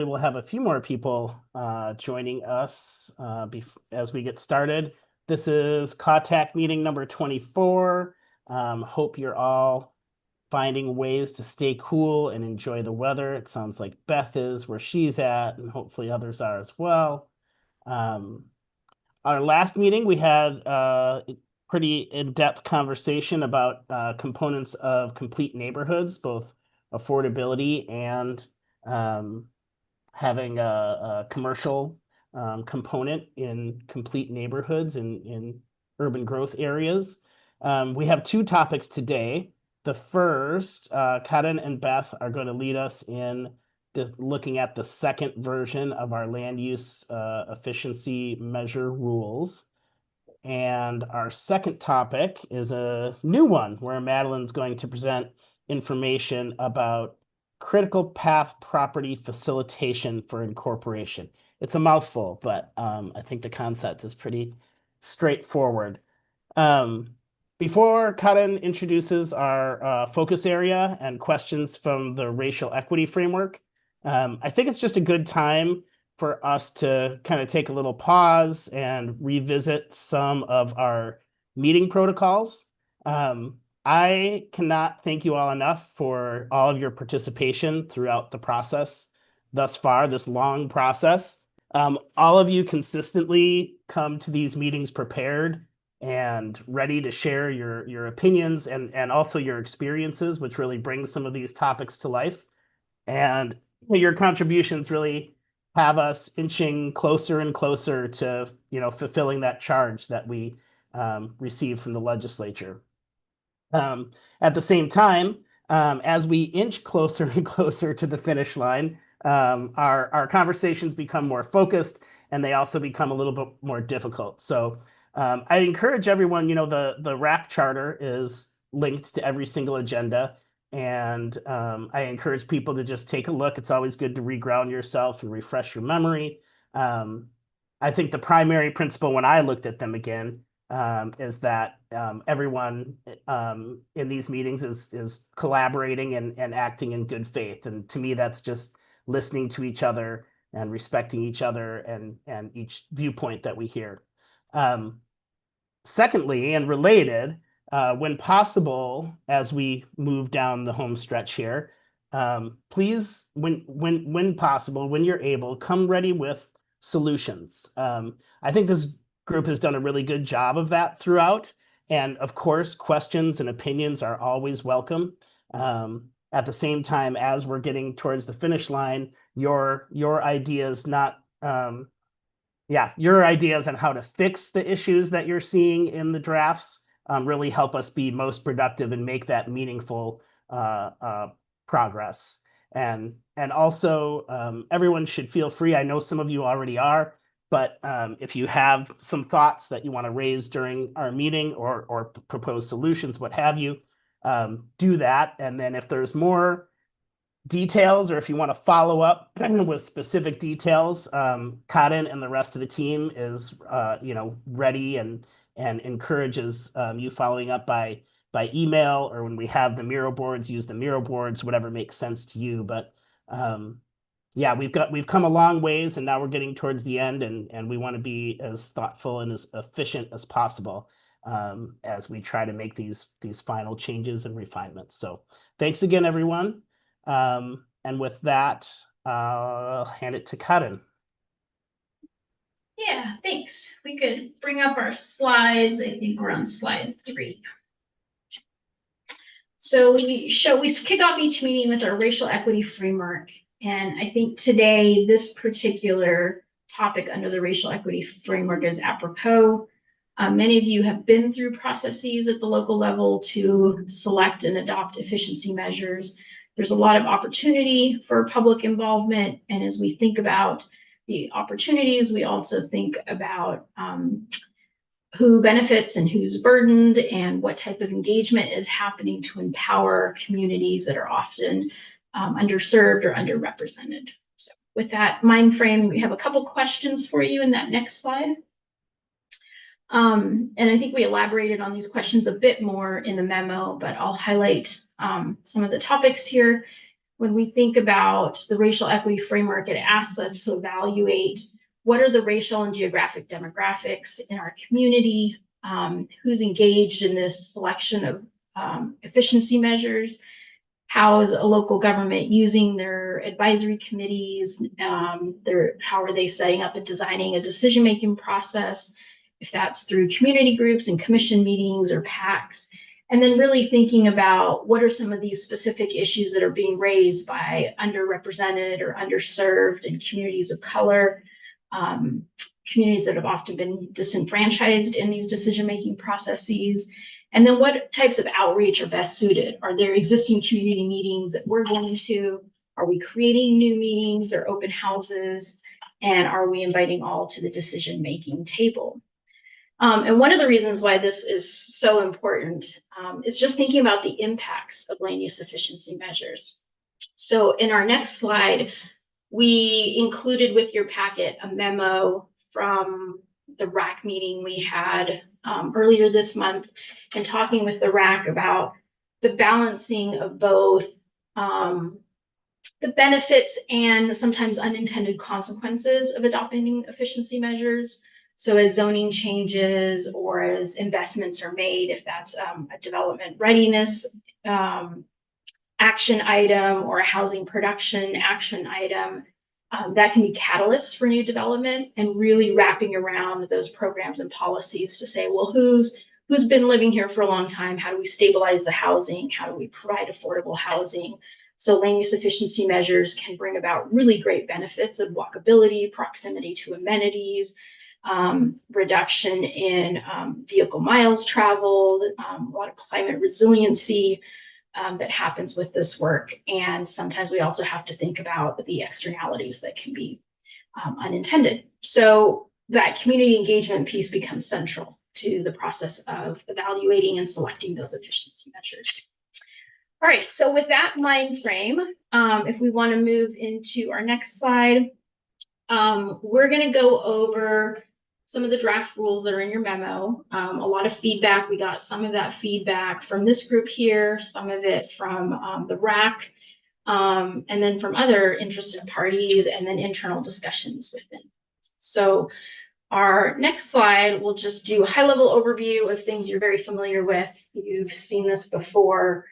We'll have a few more people joining us as we get started. This is CAWTAC meeting number 24. Hope you're all finding ways to stay cool and enjoy the weather. It sounds like Beth is where she's at, and hopefully others are as well. Our last meeting, we had a pretty in-depth conversation about components of complete neighborhoods, both affordability and having a commercial component in complete neighborhoods in urban growth areas. We have two topics today. The first, Karen and Beth are going to lead us in looking at the second version of our land use efficiency measure rules. And our second topic is a new one where Madeline's going to present information about critical path property facilitation for incorporation. It's a mouthful, but I think the concept is pretty straightforward. Before Karen introduces our focus area and questions from the racial equity framework, I think it's just a good time for us to kind of take a little pause and revisit some of our meeting protocols. I cannot thank you all enough for all of your participation throughout the process thus far, this long process. All of you consistently come to these meetings prepared and ready to share your opinions and also your experiences, which really brings some of these topics to life. And your contributions really have us inching closer and closer to fulfilling that charge that we received from the legislature. At the same time, as we inch closer and closer to the finish line, our conversations become more focused and they also become a little bit more difficult. So I encourage everyone, the RAC charter is linked to every single agenda. And I encourage people to just take a look. It's always good to reground yourself and refresh your memory. I think the primary principle when I looked at them again is that everyone in these meetings is collaborating and acting in good faith. And to me, that's just listening to each other and respecting each other and each viewpoint that we hear. Secondly, and related, when possible, as we move down the home stretch here, please, when possible, when you're able, come ready with solutions. I think this group has done a really good job of that throughout. And of course, questions and opinions are always welcome. At the same time, as we're getting towards the finish line, your ideas your ideas on how to fix the issues that you're seeing in the drafts really help us be most productive and make that meaningful progress. And also, everyone should feel free. I know some of you already are, but if you have some thoughts that you want to raise during our meeting or propose solutions, what have you, do that. And then if there's more details or if you want to follow up with specific details, Karen and the rest of the team is ready and encourages you following up by email, or when we have the Miro boards, use the Miro boards, whatever makes sense to you. But we've come a long ways, and now we're getting towards the end, and we want to be as thoughtful and as efficient as possible as we try to make these final changes and refinements. So thanks again, everyone. And with that, I'll hand it to Karen. Yeah, thanks. We could bring up our slides. I think we're on slide 3. So we kick off each meeting with our racial equity framework. And I think today, this particular topic under the racial equity framework is apropos. Many of you have been through processes at the local level to select and adopt efficiency measures. There's a lot of opportunity for public involvement. And as we think about the opportunities, we also think about who benefits and who's burdened and what type of engagement is happening to empower communities that are often underserved or underrepresented. So with that mind frame, we have a couple questions for you in that next slide. And I think we elaborated on these questions a bit more in the memo, but I'll highlight some of the topics here. when we think about the racial equity framework, it asks us to evaluate what are the racial and geographic demographics in our community, who's engaged in this selection of efficiency measures, how is a local government using their advisory committees, how are they setting up and designing a decision-making process, if that's through community groups and commission meetings or PACs. And then really thinking about what are some of these specific issues that are being raised by underrepresented or underserved and communities of color, communities that have often been disenfranchised in these decision-making processes. And then what types of outreach are best suited? Are there existing community meetings that we're going to? Are we creating new meetings or open houses? And are we inviting all to the decision-making table? And one of the reasons why this is so important is just thinking about the impacts of land use efficiency measures. So in our next slide, we included with your packet a memo from the RAC meeting we had earlier this month, and talking with the RAC about the balancing of both the benefits and sometimes unintended consequences of adopting efficiency measures. So as zoning changes or as investments are made, if that's a development readiness action item or a housing production action item, that can be catalysts for new development, and really wrapping around those programs and policies to say, well, who's been living here for a long time? How do we stabilize the housing? How do we provide affordable housing? So land use efficiency measures can bring about really great benefits of walkability, proximity to amenities, reduction in vehicle miles traveled, a lot of climate resiliency that happens with this work. And sometimes we also have to think about the externalities that can be unintended. So that community engagement piece becomes central to the process of evaluating and selecting those efficiency measures. All right, so with that mind frame, if we want to move into our next slide, we're going to go over some of the draft rules that are in your memo. A lot of feedback. We got some of that feedback from this group here, some of it from the RAC, and then from other interested parties, and then internal discussions within. So our next slide, we'll just do a high-level overview of things you're very familiar with. You've seen this before.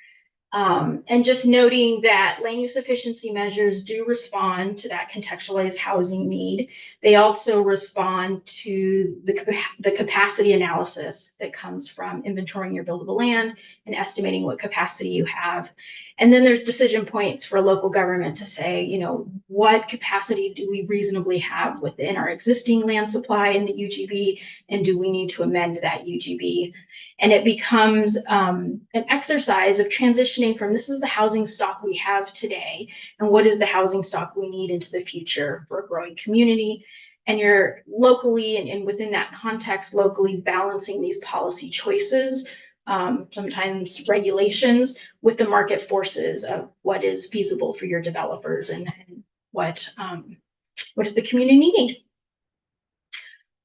And just noting that land use efficiency measures do respond to that contextualized housing need. They also respond to the capacity analysis that comes from inventorying your buildable land and estimating what capacity you have. And then there's decision points for local government to say, you know, what capacity do we reasonably have within our existing land supply in the UGB, and do we need to amend that UGB? And it becomes an exercise of transitioning from this is the housing stock we have today, and what is the housing stock we need into the future for a growing community. And you're locally and within that context, locally balancing these policy choices, sometimes regulations, with the market forces of what is feasible for your developers and what is the community needing.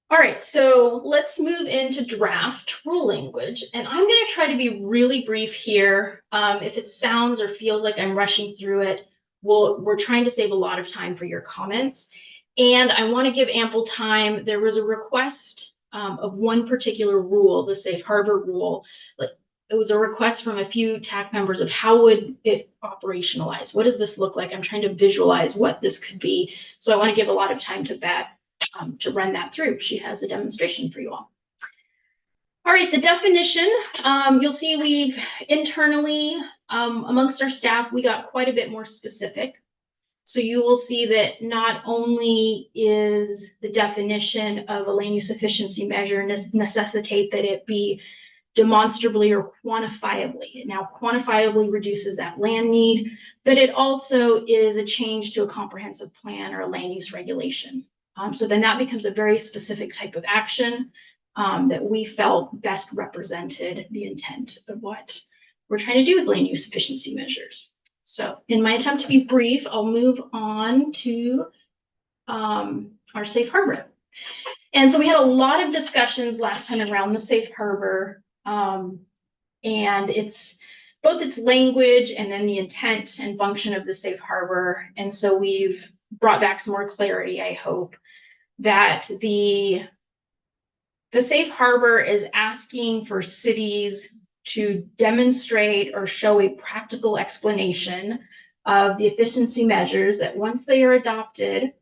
All right, so let's move into draft rule language. And I'm going to try to be really brief here. If it sounds or feels like I'm rushing through it, we're trying to save a lot of time for your comments. And I want to give ample time. There was a request of one particular rule, the safe harbor rule. It was a request from a few TAC members of how would it operationalize? What does this look like? I'm trying to visualize what this could be. So I want to give a lot of time to Beth to run that through. She has a demonstration for you all. All right, the definition, you'll see we've internally, amongst our staff, we got quite a bit more specific. So you will see that not only is the definition of a land use efficiency measure necessitate that it be demonstrably or quantifiably. Now, quantifiably reduces that land need, but it also is a change to a comprehensive plan or a land use regulation. So then that becomes a very specific type of action that we felt best represented the intent of what we're trying to do with land use efficiency measures. So in my attempt to be brief, I'll move on to our safe harbor. And so we had a lot of discussions last time around the safe harbor, and it's both its language and then the intent and function of the safe harbor. And so we've brought back some more clarity, I hope, that the safe harbor is asking for cities to demonstrate or show a practical explanation of the efficiency measures that once they are adopted,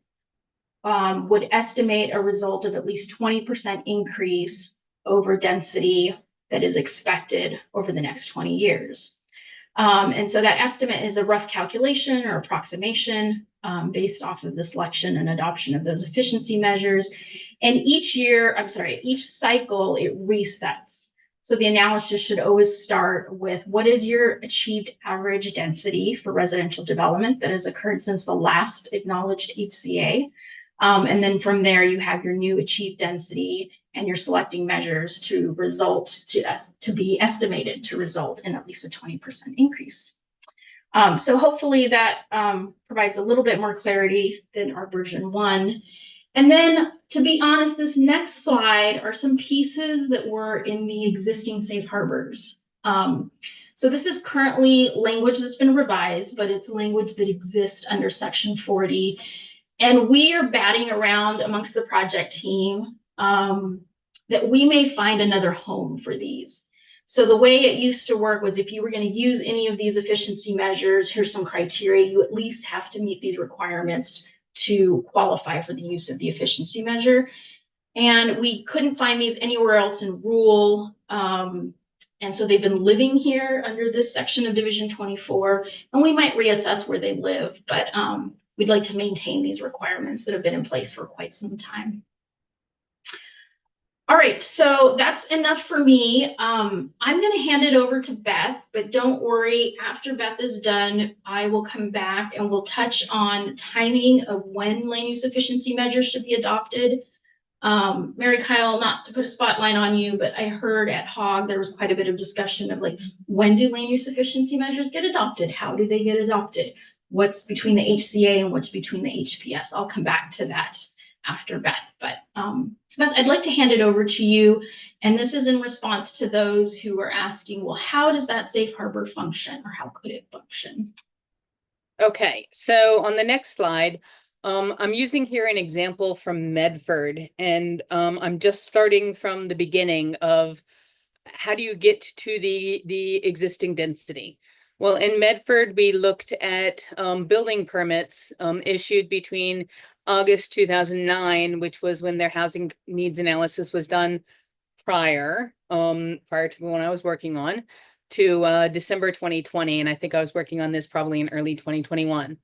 would estimate a result of at least 20% increase over density that is expected over the next 20 years. And so that estimate is a rough calculation or approximation based off of the selection and adoption of those efficiency measures. And each cycle, it resets. So the analysis should always start with what is your achieved average density for residential development that has occurred since the last acknowledged HCA. And then from there, you have your new achieved density, and you're selecting measures to be estimated to result in at least a 20% increase. So hopefully that provides a little bit more clarity than our version 1. And then, to be honest, this next slide are some pieces that were in the existing safe harbors. So this is currently language that's been revised, but it's language that exists under Section 40. And we are batting around amongst the project team that we may find another home for these. So the way it used to work was if you were going to use any of these efficiency measures, here's some criteria. You at least have to meet these requirements to qualify for the use of the efficiency measure. And we couldn't find these anywhere else in rule. And so they've been living here under this section of Division 24, and we might reassess where they live, but we'd like to maintain these requirements that have been in place for quite some time. All right, so that's enough for me. I'm going to hand it over to Beth, but don't worry, after Beth is done, I will come back and we'll touch on timing of when land use efficiency measures should be adopted. Mary Kyle, not to put a spotlight on you, but I heard at HOG there was quite a bit of discussion of like, when do land use efficiency measures get adopted? How do they get adopted? What's between the HCA and what's between the HPS? I'll come back to that after Beth, but Beth, I'd like to hand it over to you. And this is in response to those who are asking, well, how does that safe harbor function, or how could it function? Okay, so on the next slide, I'm using here an example from Medford, and I'm just starting from the beginning of how do you get to the existing density? Well, in Medford, we looked at building permits issued between August 2009, which was when their housing needs analysis was done prior to the one I was working on, to December 2020. And I think I was working on this probably in early 2021.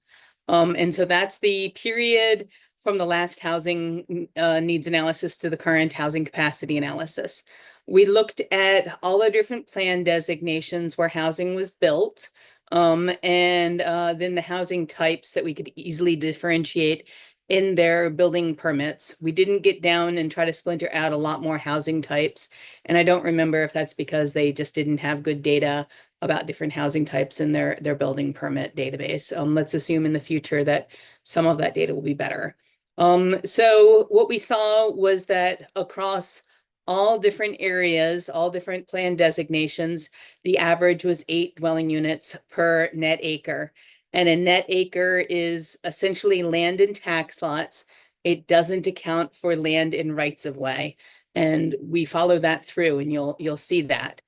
And so that's the period from the last housing needs analysis to the current housing capacity analysis. We looked at all the different plan designations where housing was built, and then the housing types that we could easily differentiate in their building permits. We didn't get down and try to splinter out a lot more housing types. And I don't remember if that's because they just didn't have good data about different housing types in their building permit database. Let's assume in the future that some of that data will be better. So what we saw was that across all different areas, all different plan designations, the average was 8 dwelling units per net acre. And a net acre is essentially land in tax lots. It doesn't account for land in rights of way. And we follow that through, and you'll see that.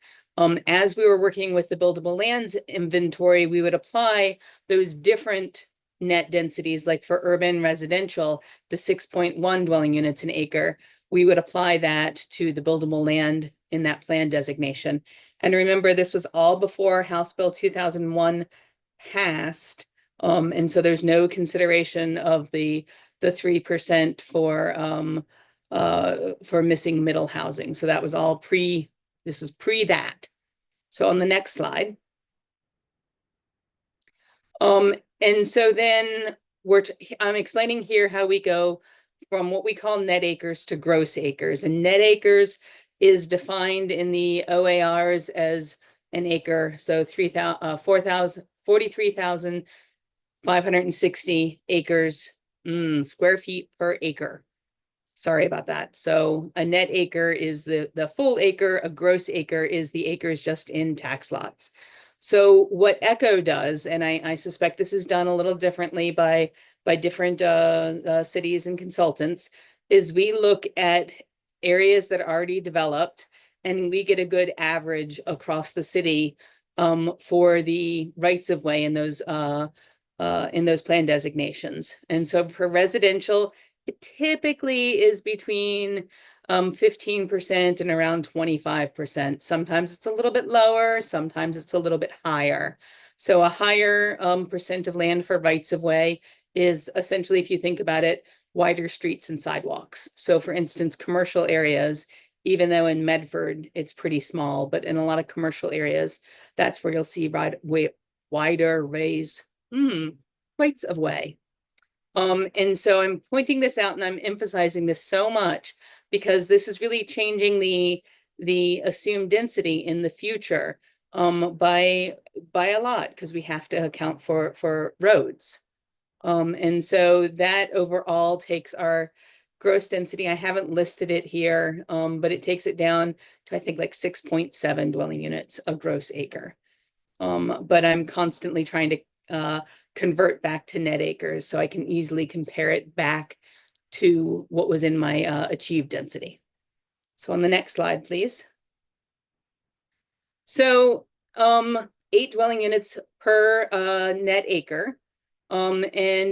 As we were working with the buildable lands inventory, we would apply those different net densities, like for urban residential, the 6.1 dwelling units an acre, we would apply that to the buildable land in that plan designation. And remember, this was all before House Bill 2001 passed. And so there's no consideration of the 3% for missing middle housing. So that was all this is pre that. So on the next slide. And so then I'm explaining here how we go from what we call net acres to gross acres. And net acres is defined in the OARs as an acre. So 43,560 acres, square feet per acre. Sorry about that. So a net acre is the full acre. A gross acre is the acres just in tax lots. So what ECHO does, and I suspect this is done a little differently by different cities and consultants, is we look at areas that are already developed and we get a good average across the city for the rights of way in those plan designations. And so for residential, it typically is between 15% and around 25%. Sometimes it's a little bit lower, sometimes it's a little bit higher. So a higher percent of land for rights of way is essentially, if you think about it, wider streets and sidewalks. So for instance, commercial areas, even though in Medford it's pretty small, but in a lot of commercial areas, that's where you'll see wider rights of way. And so I'm pointing this out and I'm emphasizing this so much because this is really changing the assumed density in the future by a lot, because we have to account for roads. And so that overall takes our gross density. I haven't listed it here, but it takes it down to, I think, like 6.7 dwelling units a gross acre. But I'm constantly trying to convert back to net acres so I can easily compare it back to what was in my achieved density. So on the next slide, please. So 8 dwelling units per net acre. And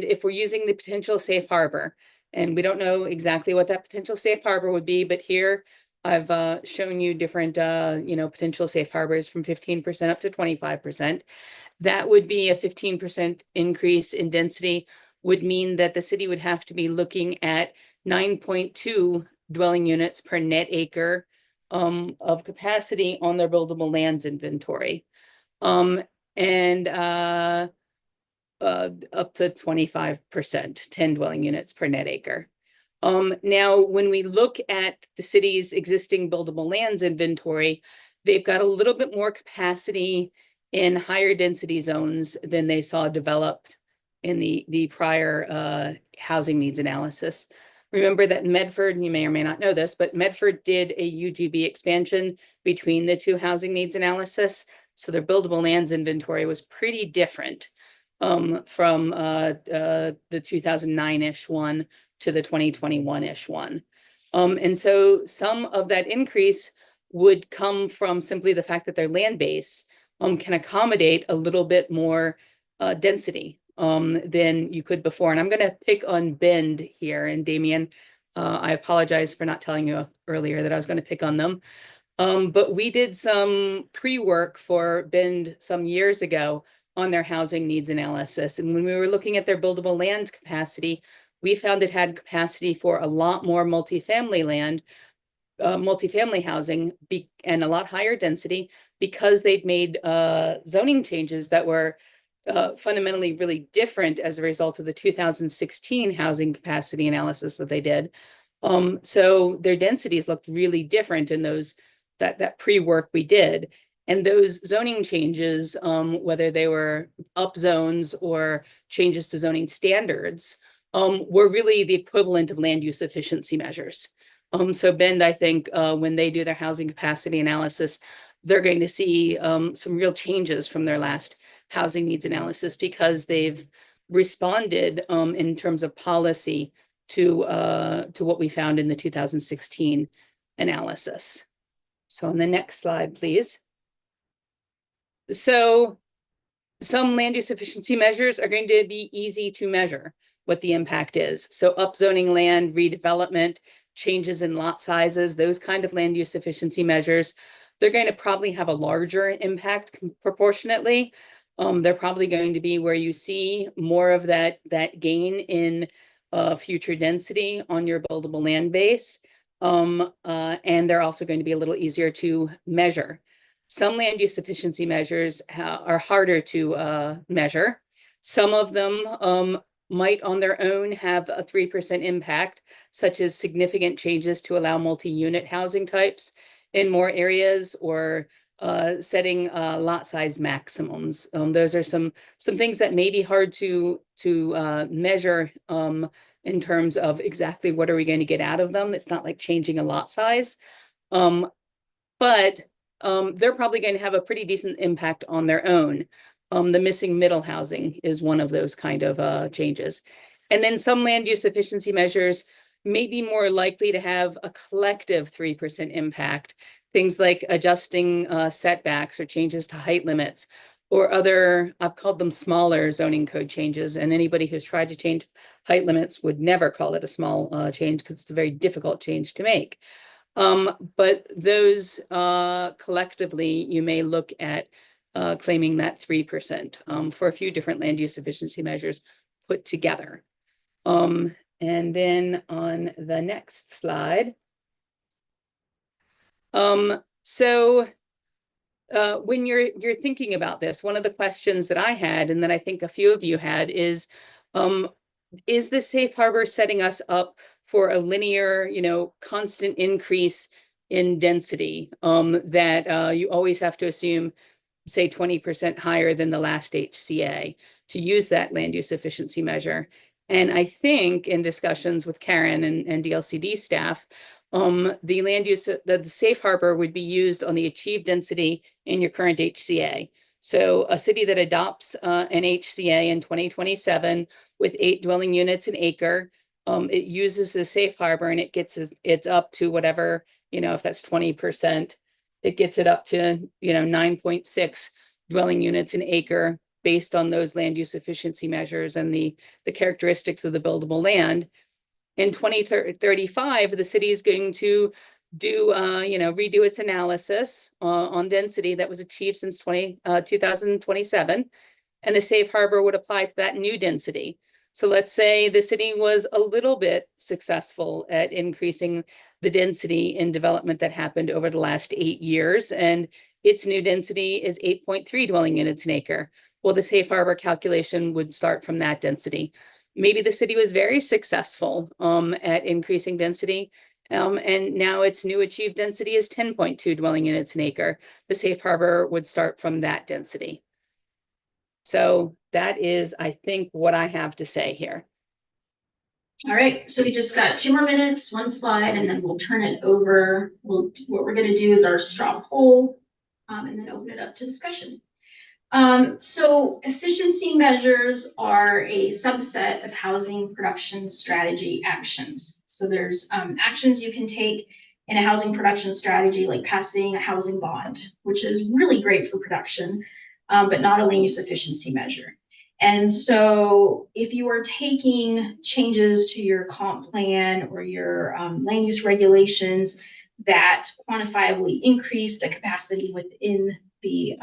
if we're using the potential safe harbor, and we don't know exactly what that potential safe harbor would be, but here I've shown you different potential safe harbors from 15% up to 25%. That would be a 15% increase in density, would mean that the city would have to be looking at 9.2 dwelling units per net acre of capacity on their buildable lands inventory. And up to 25%, 10 dwelling units per net acre. Now, when we look at the city's existing buildable lands inventory, they've got a little bit more capacity in higher density zones than they saw developed in the prior housing needs analysis. Remember that Medford, and you may or may not know this, but Medford did a UGB expansion between the two housing needs analysis. So their buildable lands inventory was pretty different from the 2009-ish one to the 2021-ish one. And so some of that increase would come from simply the fact that their land base can accommodate a little bit more density than you could before. And I'm going to pick on Bend here. And Damien, I apologize for not telling you earlier that I was going to pick on them. But we did some pre-work for Bend some years ago on their housing needs analysis. And when we were looking at their buildable land capacity, we found it had capacity for a lot more multifamily land, multifamily housing, and a lot higher density because they'd made zoning changes that were fundamentally really different as a result of the 2016 housing capacity analysis that they did. So their densities looked really different in that pre-work we did. And those zoning changes, whether they were up zones or changes to zoning standards, were really the equivalent of land use efficiency measures. So Bend, I think, when they do their housing capacity analysis, they're going to see some real changes from their last housing needs analysis because they've responded in terms of policy to what we found in the 2016 analysis. So on the next slide, please. So some land use efficiency measures are going to be easy to measure what the impact is. So upzoning land, redevelopment, changes in lot sizes, those kind of land use efficiency measures, they're going to probably have a larger impact proportionately. They're probably going to be where you see more of that gain in future density on your buildable land base. And they're also going to be a little easier to measure. Some land use efficiency measures are harder to measure. Some of them might on their own have a 3% impact, such as significant changes to allow multi-unit housing types in more areas or setting lot size maximums. Those are some things that may be hard to measure in terms of exactly what are we going to get out of them. It's not like changing a lot size. But they're probably going to have a pretty decent impact on their own. The missing middle housing is one of those kind of changes. And then some land use efficiency measures may be more likely to have a collective 3% impact. Things like adjusting setbacks or changes to height limits or other, I've called them smaller zoning code changes. And anybody who's tried to change height limits would never call it a small change because it's a very difficult change to make. But those collectively, you may look at claiming that 3% for a few different land use efficiency measures put together. And then on the next slide. So when you're thinking about this, one of the questions that I had, and that I think a few of you had, is the safe harbor setting us up for a linear, constant increase in density that you always have to assume, say, 20% higher than the last HCA to use that land use efficiency measure? And I think in discussions with Karen and DLCD staff, the land use, the safe harbor would be used on the achieved density in your current HCA. So a city that adopts an HCA in 2027 with 8 dwelling units an acre, it uses the safe harbor and it's up to whatever, if that's 20%, it gets it up to, 9.6 dwelling units an acre based on those land use efficiency measures and the characteristics of the buildable land. In 2035, the city is going to do, redo its analysis on density that was achieved since 2027, and the safe harbor would apply to that new density. So let's say the city was a little bit successful at increasing the density in development that happened over the last 8 years, and its new density is 8.3 dwelling units an acre. Well, the safe harbor calculation would start from that density. Maybe the city was very successful at increasing density, and now its new achieved density is 10.2 dwelling units an acre. The safe harbor would start from that density. So that is, I think, what I have to say here. All right, so we just got 2 more minutes, 1 slide, and then we'll turn it over. What we're going to do is our straw poll, and then open it up to discussion. So efficiency measures are a subset of housing production strategy actions. So there's actions you can take in a housing production strategy, like passing a housing bond, which is really great for production, but not a land use efficiency measure. And so if you are taking changes to your comp plan or your land use regulations that quantifiably increase the capacity within the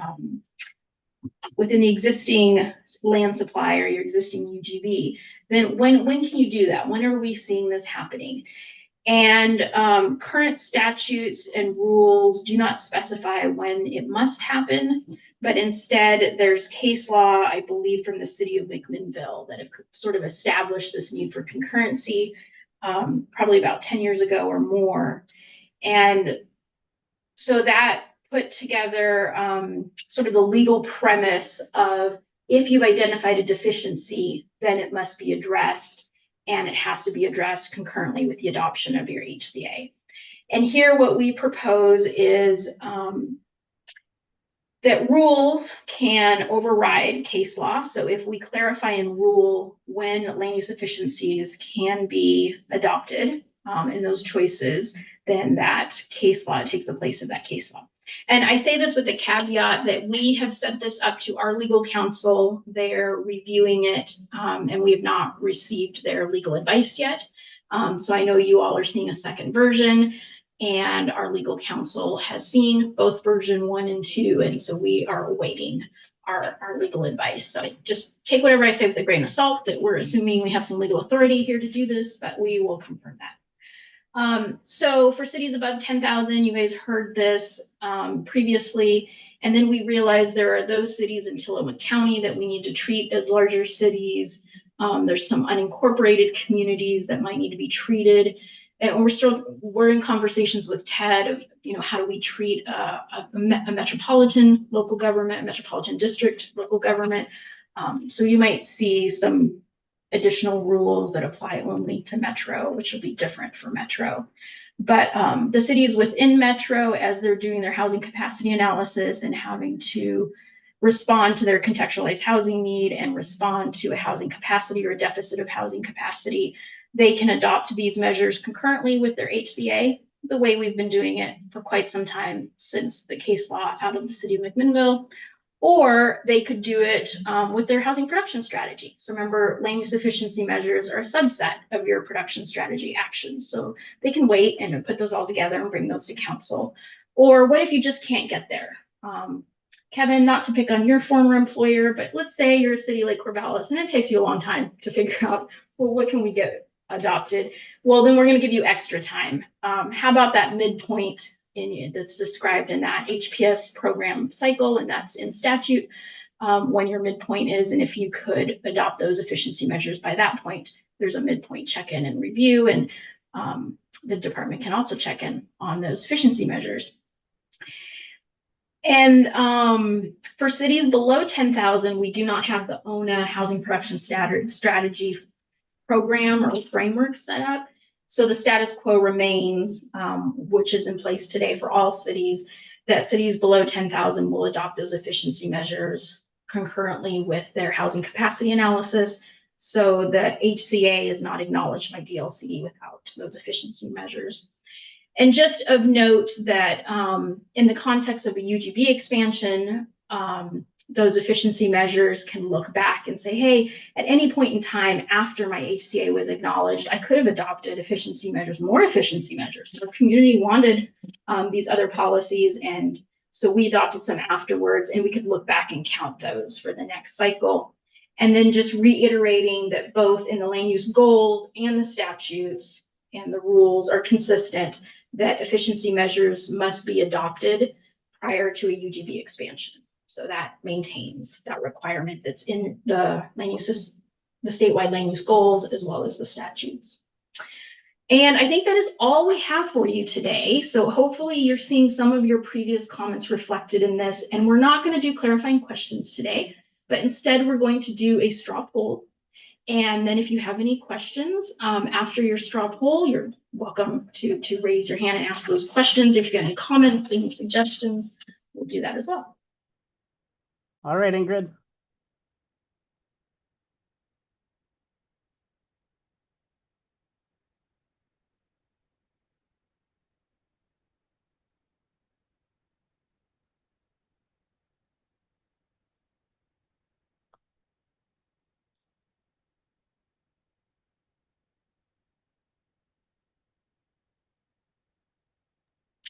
existing land supply or your existing UGB, then when can you do that? When are we seeing this happening? And current statutes and rules do not specify when it must happen, but instead there's case law, I believe, from the city of McMinnville that have sort of established this need for concurrency, probably about 10 years ago or more. And so that put together sort of the legal premise of, if you've identified a deficiency, then it must be addressed, and it has to be addressed concurrently with the adoption of your HCA. And here what we propose is that rules can override case law. So if we clarify in rule when land use efficiencies can be adopted in those choices, then that case law takes the place of that case law. And I say this with the caveat that we have sent this up to our legal counsel. They're reviewing it, and we have not received their legal advice yet. So I know you all are seeing a second version, and our legal counsel has seen both version 1 and 2, and so we are awaiting our legal advice. So just take whatever I say with a grain of salt, that we're assuming we have some legal authority here to do this, but we will confirm that. So for cities above 10,000, you guys heard this previously, and then we realized there are those cities in Tillamook County that we need to treat as larger cities. There's some unincorporated communities that might need to be treated, and we're in conversations with Ted of, how do we treat a metropolitan local government, a metropolitan district local government. So you might see some additional rules that apply only to Metro, which will be different for Metro. But the cities within Metro, as they're doing their housing capacity analysis and having to respond to their contextualized housing need and respond to a housing capacity or a deficit of housing capacity, they can adopt these measures concurrently with their HCA, the way we've been doing it for quite some time since the case law out of the city of McMinnville. Or they could do it with their housing production strategy. So remember, land use efficiency measures are a subset of your production strategy actions. So they can wait and put those all together and bring those to council. Or what if you just can't get there? Kevin, not to pick on your former employer, but let's say you're a city like Corvallis and it takes you a long time to figure out, well, what can we get adopted? Well, then we're going to give you extra time. How about that midpoint that's described in that HPS program cycle, and that's in statute, when your midpoint is, and if you could adopt those efficiency measures by that point, there's a midpoint check-in and review, and the department can also check in on those efficiency measures. And for cities below 10,000, we do not have the OHNA housing production strategy program or framework set up. So the status quo remains, which is in place today for all cities, that cities below 10,000 will adopt those efficiency measures concurrently with their housing capacity analysis. So the HCA is not acknowledged by DLCD without those efficiency measures. And just of note that in the context of a UGB expansion, those efficiency measures can look back and say, hey, at any point in time after my HCA was acknowledged, I could have adopted efficiency measures, more efficiency measures. So the community wanted these other policies, and so we adopted some afterwards, and we could look back and count those for the next cycle. And then just reiterating that both in the land use goals and the statutes and the rules are consistent that efficiency measures must be adopted prior to a UGB expansion. So that maintains that requirement that's in the land uses, the statewide land use goals, as well as the statutes. And I think that is all we have for you today. So hopefully you're seeing some of your previous comments reflected in this, and we're not going to do clarifying questions today, but instead we're going to do a straw poll. And then if you have any questions after your straw poll, you're welcome to raise your hand and ask those questions. If you have any comments, any suggestions, we'll do that as well. All right, Ingrid.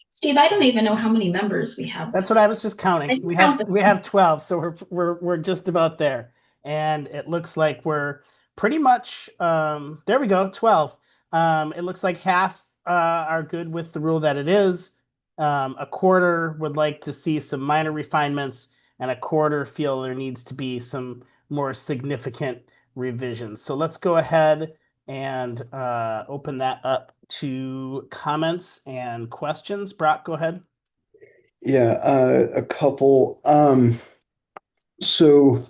Steve, I don't even know how many members we have. That's what I was just counting. We have 12, so we're just about there. And it looks like we're pretty much there we go, 12. It looks like half are good with the rule that it is. A quarter would like to see some minor refinements, and a quarter feel there needs to be some more significant revisions. So let's go ahead and open that up to comments and questions. Brock, go ahead. Yeah, a couple. So,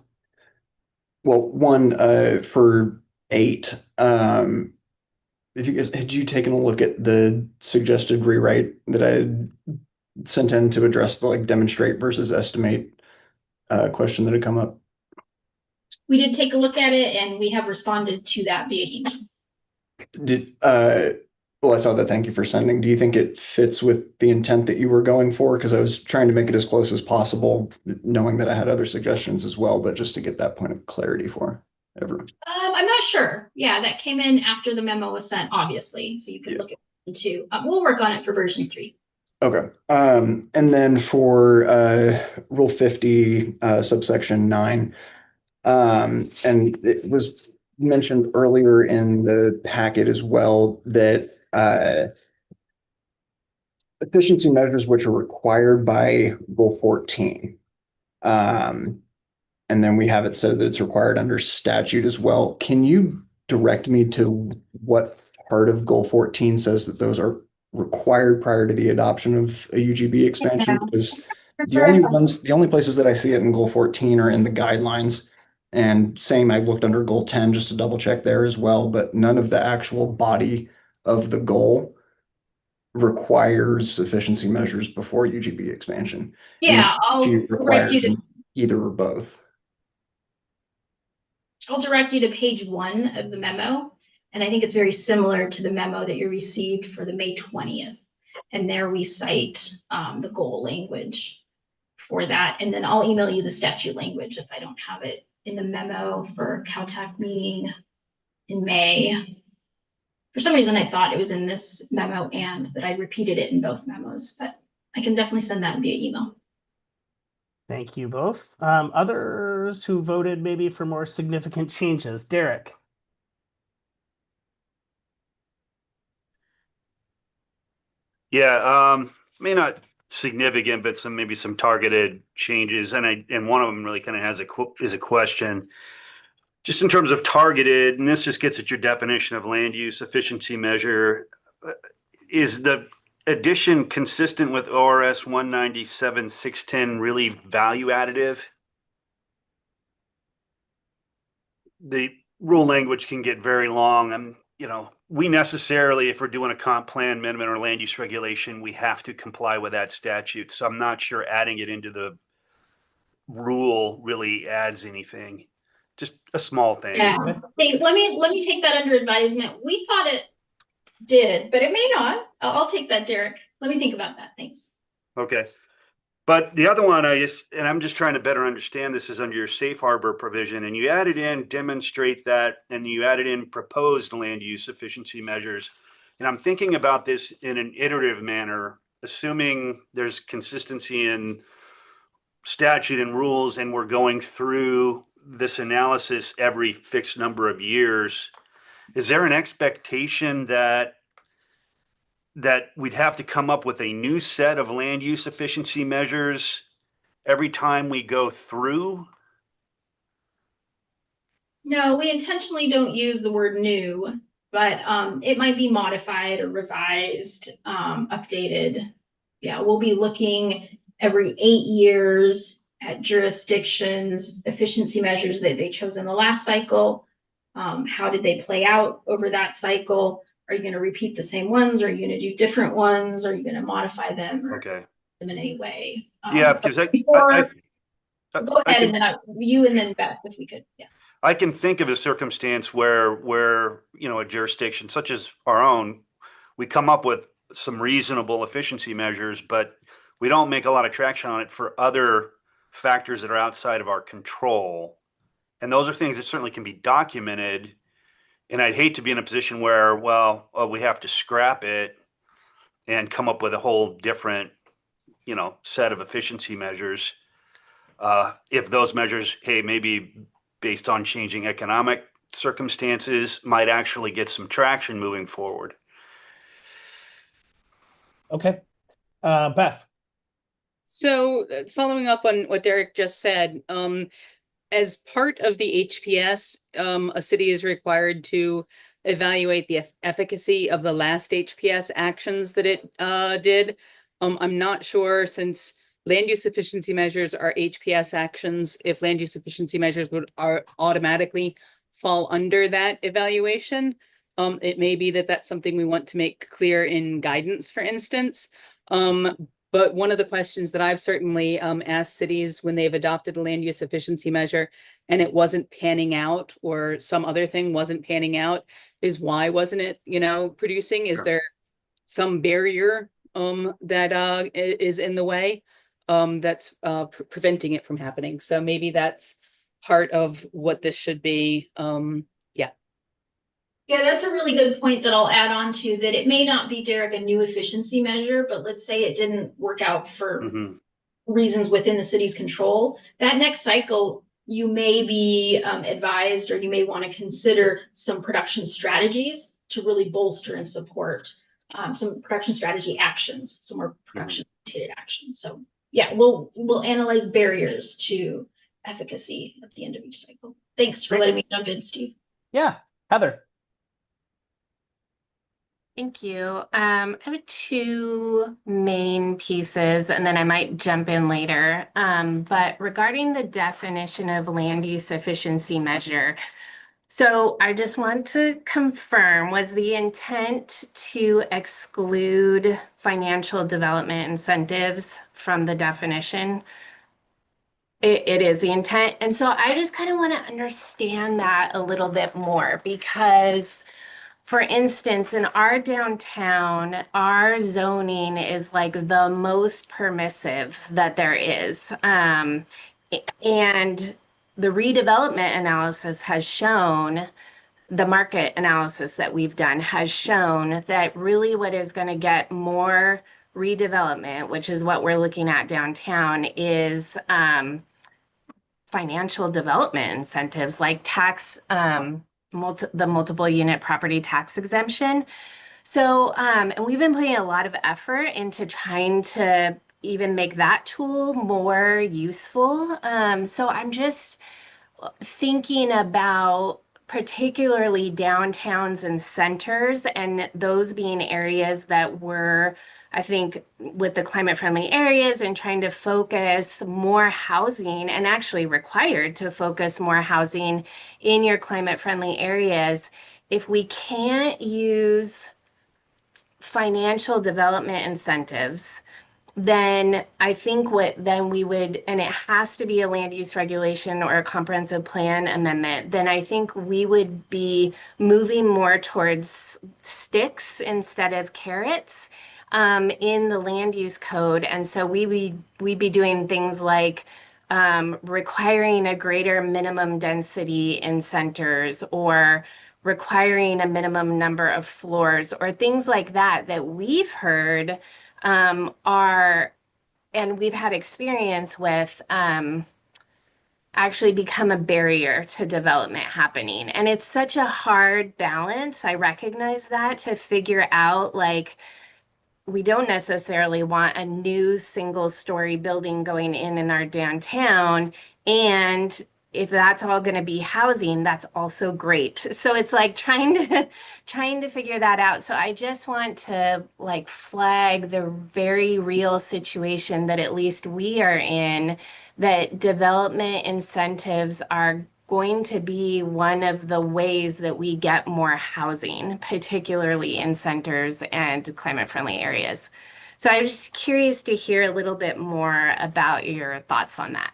well, one for 8. If you guys had you taken a look at the suggested rewrite that I had sent in to address the like demonstrate versus estimate question that had come up? We did take a look at it, and we have responded to that via email. Well, I saw that. Thank you for sending. Do you think it fits with the intent that you were going for? Because I was trying to make it as close as possible, knowing that I had other suggestions as well, but just to get that point of clarity for everyone. I'm not sure. Yeah, that came in after the memo was sent, obviously. So you can look at it too. We'll work on it for version 3. Okay. And then for Rule 50, subsection 9, and it was mentioned earlier in the packet as well that efficiency measures which are required by Goal 14. And then we have it said that it's required under statute as well. Can you direct me to what part of Goal 14 says that those are required prior to the adoption of a UGB expansion? Because the only places that I see it in Goal 14 are in the guidelines. And same, I looked under goal 10 just to double check there as well, but none of the actual body of the goal requires efficiency measures before UGB expansion. And Yeah, the statute requires either or both. I'll direct you to page 1 of the memo. And I think it's very similar to the memo that you received for the May 20th. And there we cite the goal language for that. And then I'll email you the statute language if I don't have it in the memo for CalTech meeting in May. For some reason, I thought it was in this memo and that I repeated it in both memos, but I can definitely send that via email. Thank you both. Others who voted maybe for more significant changes. Derek. Yeah, may not significant, but maybe some targeted changes, and one of them really kind of has a question, just in terms of targeted, and this just gets at your definition of land use efficiency measure. Is the addition consistent with ORS 197-610 really value additive? The rule language can get very long, and we necessarily, if we're doing a comp plan amendment or land use regulation, we have to comply with that statute. So I'm not sure adding it into the rule really adds anything. Just a small thing. Yeah. Hey, let me take that under advisement. We thought it did, but it may not. I'll take that, Derek. Let me think about that. Thanks. Okay. But the other one, I'm just trying to better understand this, is under your safe harbor provision, and you added in demonstrate that, and you added in proposed land use efficiency measures. And I'm thinking about this in an iterative manner, assuming there's consistency in statute and rules, and we're going through this analysis every fixed number of years. Is there an expectation that we'd have to come up with a new set of land use efficiency measures every time we go through? No, we intentionally don't use the word new, but it might be modified or revised, updated. Yeah, we'll be looking every 8 years at jurisdictions, efficiency measures that they chose in the last cycle. How did they play out over that cycle? Are you going to repeat the same ones? Are you going to do different ones? Are you going to modify them or Okay. them in any way? Yeah, because go ahead, and then you and then Beth, if we could. Yeah. I can think of a circumstance where a jurisdiction such as our own, we come up with some reasonable efficiency measures, but we don't make a lot of traction on it for other factors that are outside of our control. And those are things that certainly can be documented. And I'd hate to be in a position where, we have to scrap it and come up with a whole different, set of efficiency measures. If those measures, maybe based on changing economic circumstances, might actually get some traction moving forward. Okay. Beth. So following up on what Derek just said, as part of the HPS, a city is required to evaluate the efficacy of the last HPS actions that it did. I'm not sure, since land use efficiency measures are HPS actions, if land use efficiency measures are automatically fall under that evaluation. It may be that that's something we want to make clear in guidance, for instance. But one of the questions that I've certainly asked cities when they've adopted a land use efficiency measure and it wasn't panning out, or some other thing wasn't panning out, is why wasn't it, producing? Is there some barrier that is in the way that's preventing it from happening? So maybe that's part of what this should be. Yeah, that's a really good point that I'll add on to that. It may not be, Derek, a new efficiency measure, but let's say it didn't work out for reasons within the city's control. That next cycle, you may be advised, or you may want to consider some production strategies to really bolster and support some production strategy actions, some more production related actions. So yeah, we'll analyze barriers to efficacy at the end of each cycle. Thanks for letting me jump in, Steve. Yeah, Heather. Thank you. I have two main pieces, and then I might jump in later. But regarding the definition of land use efficiency measure, so I just want to confirm, was the intent to exclude financial development incentives from the definition? It is the intent. And so I just kind of want to understand that a little bit more because, for instance, in our downtown, our zoning is like the most permissive that there is. And the redevelopment analysis has shown, the market analysis that we've done has shown that really what is going to get more redevelopment, which is what we're looking at downtown, is financial development incentives like tax, the multiple unit property tax exemption. So, and we've been putting a lot of effort into trying to even make that tool more useful. So I'm just thinking about particularly downtowns and centers, and those being areas that were, I think, with the climate friendly areas and trying to focus more housing and actually required to focus more housing in your climate friendly areas. If we can't use financial development incentives, then I think then we would, and it has to be a land use regulation or a comprehensive plan amendment, then I think we would be moving more towards sticks instead of carrots in the land use code. And so we'd be doing things like requiring a greater minimum density in centers, or requiring a minimum number of floors, or things like that we've heard are, and we've had experience with, actually become a barrier to development happening. And it's such a hard balance. I recognize that, to figure out, like, we don't necessarily want a new single story building going in our downtown. And if that's all going to be housing, that's also great. So it's like trying to figure that out. So I just want to like flag the very real situation that at least we are in, that development incentives are going to be one of the ways that we get more housing, particularly in centers and climate friendly areas. So I was just curious to hear a little bit more about your thoughts on that.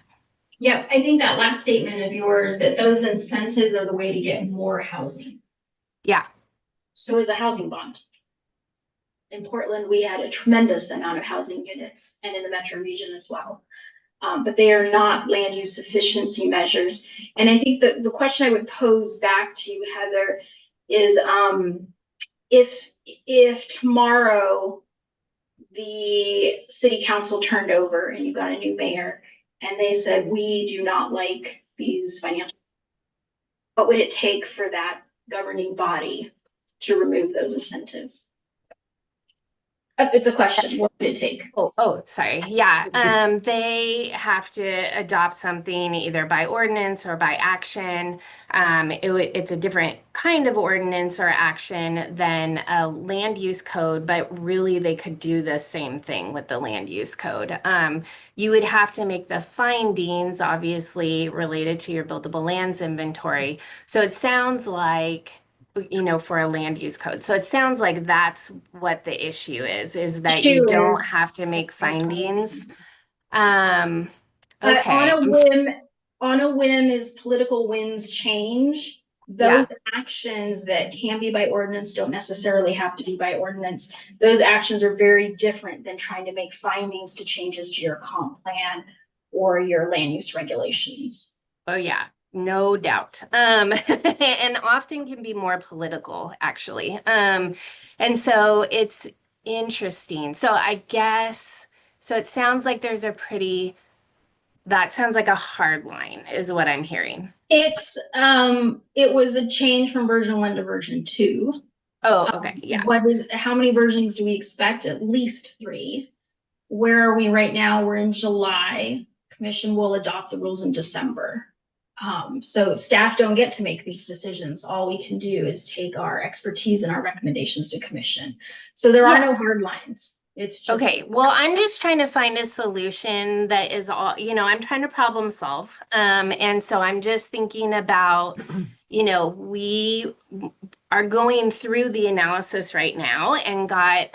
Yeah, I think that last statement of yours, that those incentives are the way to get more housing. Yeah. So is a housing bond. In Portland, we had a tremendous amount of housing units, and in the metro region as well. But they are not land use efficiency measures. And I think the question I would pose back to you, Heather, is if tomorrow the city council turned over and you got a new mayor and they said, we do not like these financial, what would it take for that governing body to remove those incentives? It's a question. What would it take? Oh, sorry. Yeah. They have to adopt something either by ordinance or by action. It's a different kind of ordinance or action than a land use code, but really they could do the same thing with the land use code. You would have to make the findings, obviously, related to your buildable lands inventory. So it sounds like, for a land use code. So it sounds like that's what the issue is that you don't have to make findings. Okay. On a whim, as political winds change, those actions that can be by ordinance don't necessarily have to be by ordinance. Those actions are very different than trying to make findings to changes to your comp plan or your land use regulations. Oh yeah. No doubt. And often can be more political, actually. And so it's interesting. So I guess, so it sounds like there's that sounds like a hard line is what I'm hearing. It was a change from version 1 to version 2. Oh, okay. Yeah. How many versions do we expect? At least 3. Where are we right now? We're in July. Commission will adopt the rules in December. So staff don't get to make these decisions. All we can do is take our expertise and our recommendations to commission. So there are Yeah. no hard lines. It's just. Okay, well, I'm just trying to find a solution that is all, I'm trying to problem solve. And so I'm just thinking about, we are going through the analysis right now and got,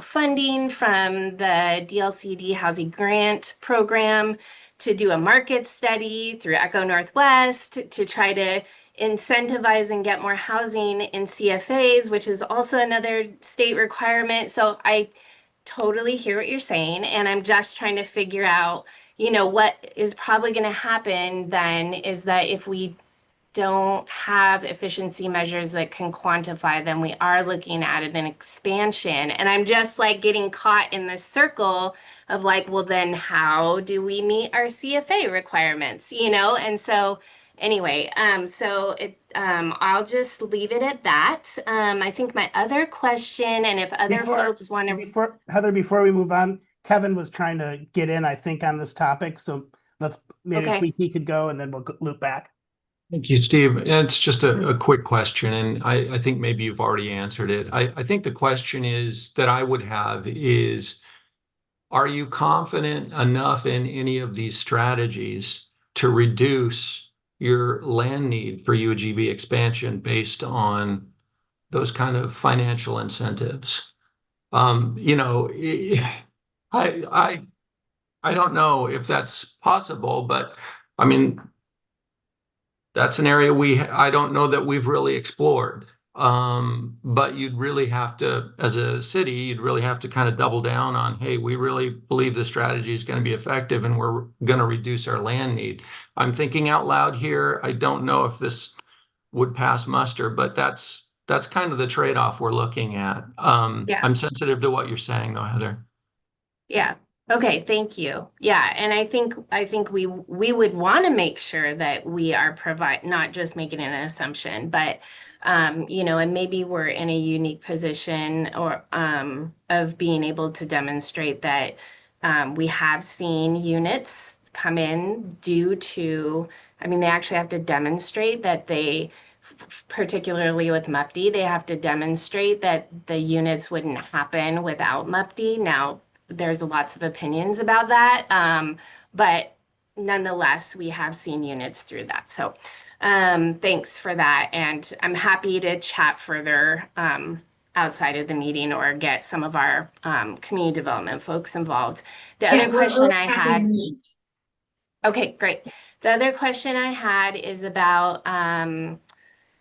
funding from the DLCD Housing Grant Program to do a market study through Echo Northwest to try to incentivize and get more housing in CFAs, which is also another state requirement. So I totally hear what you're saying, and I'm just trying to figure out, what is probably going to happen then is that if we don't have efficiency measures that can quantify them, we are looking at an expansion. And I'm just like getting caught in this circle of like, well, then how do we meet our CFA requirements, And so anyway, I'll just leave it at that. I think my other question, and if other folks want to. Heather, before we move on, Kevin was trying to get in, I think, on this topic. So maybe Okay. he could go and then we'll loop back. Thank you, Steve. It's just a quick question, and I think maybe you've already answered it. I think the question is that I would have is, are you confident enough in any of these strategies to reduce your land need for UGB expansion based on those kind of financial incentives? I don't know if that's possible, but I mean, that's an area I don't know that we've really explored. But you'd really have to, as a city, you'd really have to kind of double down on, hey, we really believe the strategy is going to be effective and we're going to reduce our land need. I'm thinking out loud here. I don't know if this would pass muster, but that's kind of the trade-off we're looking at. Yeah. I'm sensitive to what you're saying though, Heather. Yeah. Okay, thank you. Yeah, and I think we would want to make sure that we are not just making an assumption, but and maybe we're in a unique position or of being able to demonstrate that we have seen units come in due to, they actually have to demonstrate that particularly with MUPD, they have to demonstrate that the units wouldn't happen without MUPD. Now, there's lots of opinions about that, but nonetheless, we have seen units through that. So thanks for that. And I'm happy to chat further outside of the meeting or get some of our community development folks involved. The other question I had. Okay, great. The other question I had is about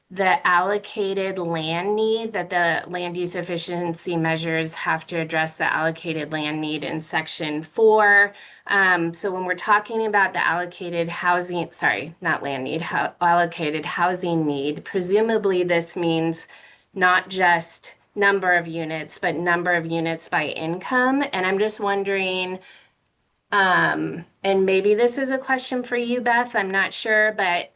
the allocated land need, that the land use efficiency measures have to address the allocated land need in section 4. So when we're talking about the allocated housing, not land need, allocated housing need, presumably this means not just number of units, but number of units by income. And I'm just wondering, and maybe this is a question for you, Beth, I'm not sure, but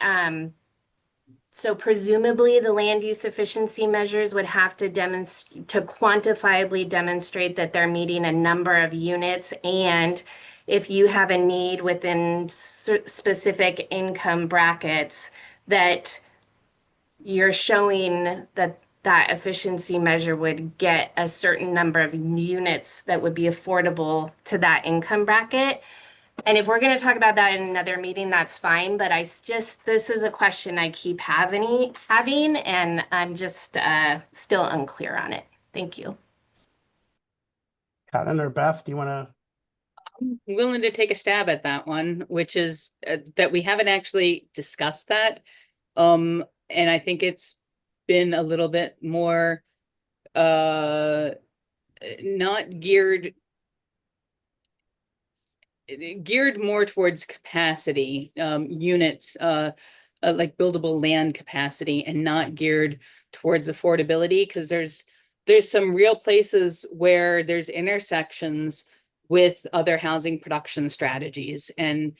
so presumably the land use efficiency measures would have to quantifiably demonstrate that they're meeting a number of units. And if you have a need within specific income brackets, that you're showing that efficiency measure would get a certain number of units that would be affordable to that income bracket. And if we're going to talk about that in another meeting, that's fine. But this is a question I keep having, and I'm just still unclear on it. Thank you. Kevin or Beth, do you want to? I'm willing to take a stab at that one, which is that we haven't actually discussed that. And I think it's been a little bit more not geared more towards capacity, units, like buildable land capacity, and not geared towards affordability, because there's some real places where there's intersections with other housing production strategies, and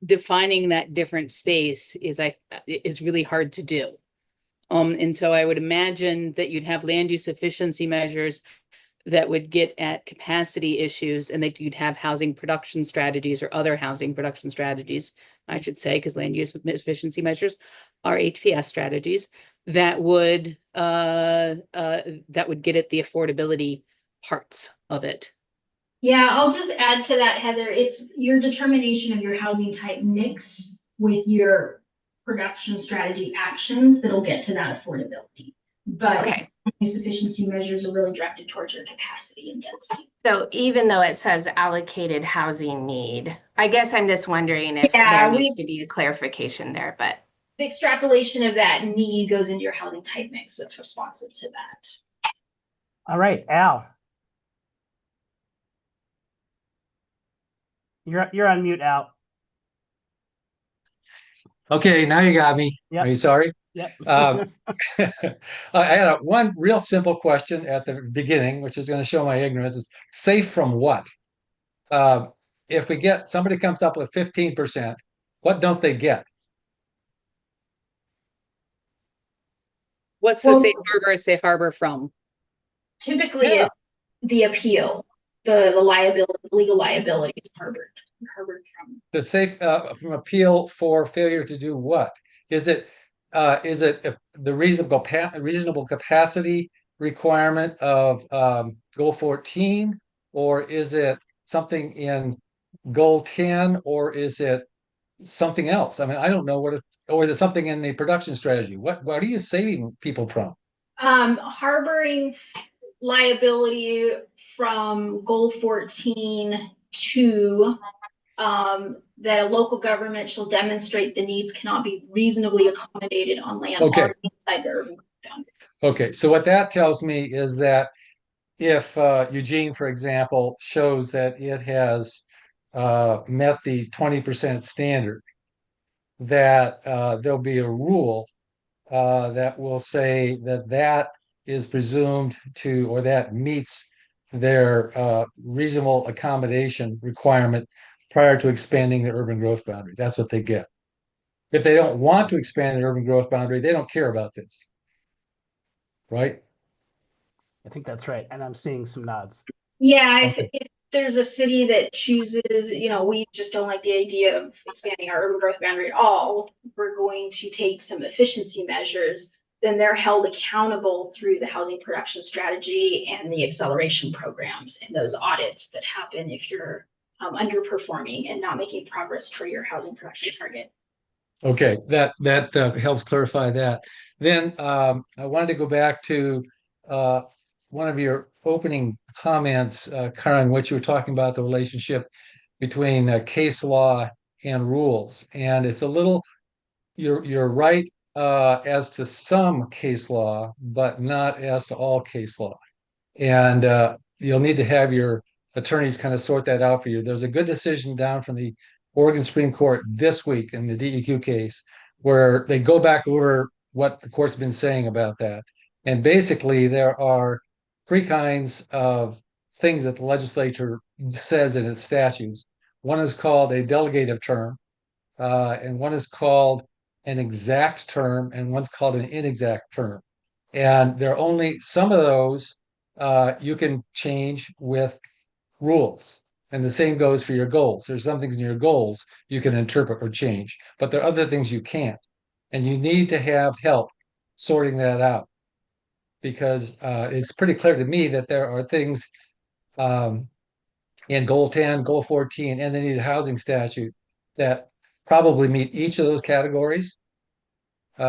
defining that different space is really hard to do. And so I would imagine that you'd have land use efficiency measures that would get at capacity issues, and that you'd have housing production strategies or other housing production strategies, I should say, because land use efficiency measures are HPS strategies that would get at the affordability parts of it. Yeah, I'll just add to that, Heather. It's your determination of your housing type mix with your production strategy actions that'll get to that affordability. But Okay. use efficiency measures are really directed towards your capacity and density. So even though it says allocated housing need, I guess I'm just wondering if Yeah, there needs to be a clarification there, but the extrapolation of that need goes into your housing type mix, so it's responsive to that. All right, Al. You're on mute, Al. Okay, now you got me. Yep. Are you sorry? Yep. I had one real simple question at the beginning, which is going to show my ignorance. Is safe from what? If we get somebody comes up with 15%, what don't they get? What's Well, the safe harbor from? Typically, Yeah. it's the appeal, the liability, legal liability is harbored from. The safe from appeal for failure to do what? Is it the reasonable capacity requirement of goal 14, or is it something in goal 10, or is it something else? I mean, I don't know what it's, or is it something in the production strategy? What are you saving people from? Harboring liability from goal 14 to that a local government shall demonstrate the needs cannot be reasonably accommodated on land Okay. inside the urban boundary. Okay, so what that tells me is that if Eugene, for example, shows that it has met the 20% standard, that there'll be a rule that will say that that is presumed to, or that meets their reasonable accommodation requirement prior to expanding the urban growth boundary. That's what they get. If they don't want to expand the urban growth boundary, they don't care about this. Right? I think that's right. And I'm seeing some nods. Yeah, Okay. if there's a city that chooses, we just don't like the idea of expanding our urban growth boundary at all, we're going to take some efficiency measures, then they're held accountable through the housing production strategy and the acceleration programs and those audits that happen if you're underperforming and not making progress toward your housing production target. Okay, that helps clarify that. Then I wanted to go back to one of your opening comments, Karen, which you were talking about the relationship between case law and rules, and it's a little. You're right as to some case law, but not as to all case law, and you'll need to have your attorneys kind of sort that out for you. There's a good decision down from the Oregon Supreme Court this week in the DEQ case where they go back over what the court's been saying about that. And basically, there are three kinds of things that the legislature says in its statutes. One is called a delegative term, and one is called an exact term, and one's called an inexact term. And there are only some of those you can change with rules. And the same goes for your goals. There's some things in your goals you can interpret or change, but there are other things you can't. And you need to have help sorting that out because it's pretty clear to me that there are things in goal 10, goal 14, and the needed housing statute that probably meet each of those categories.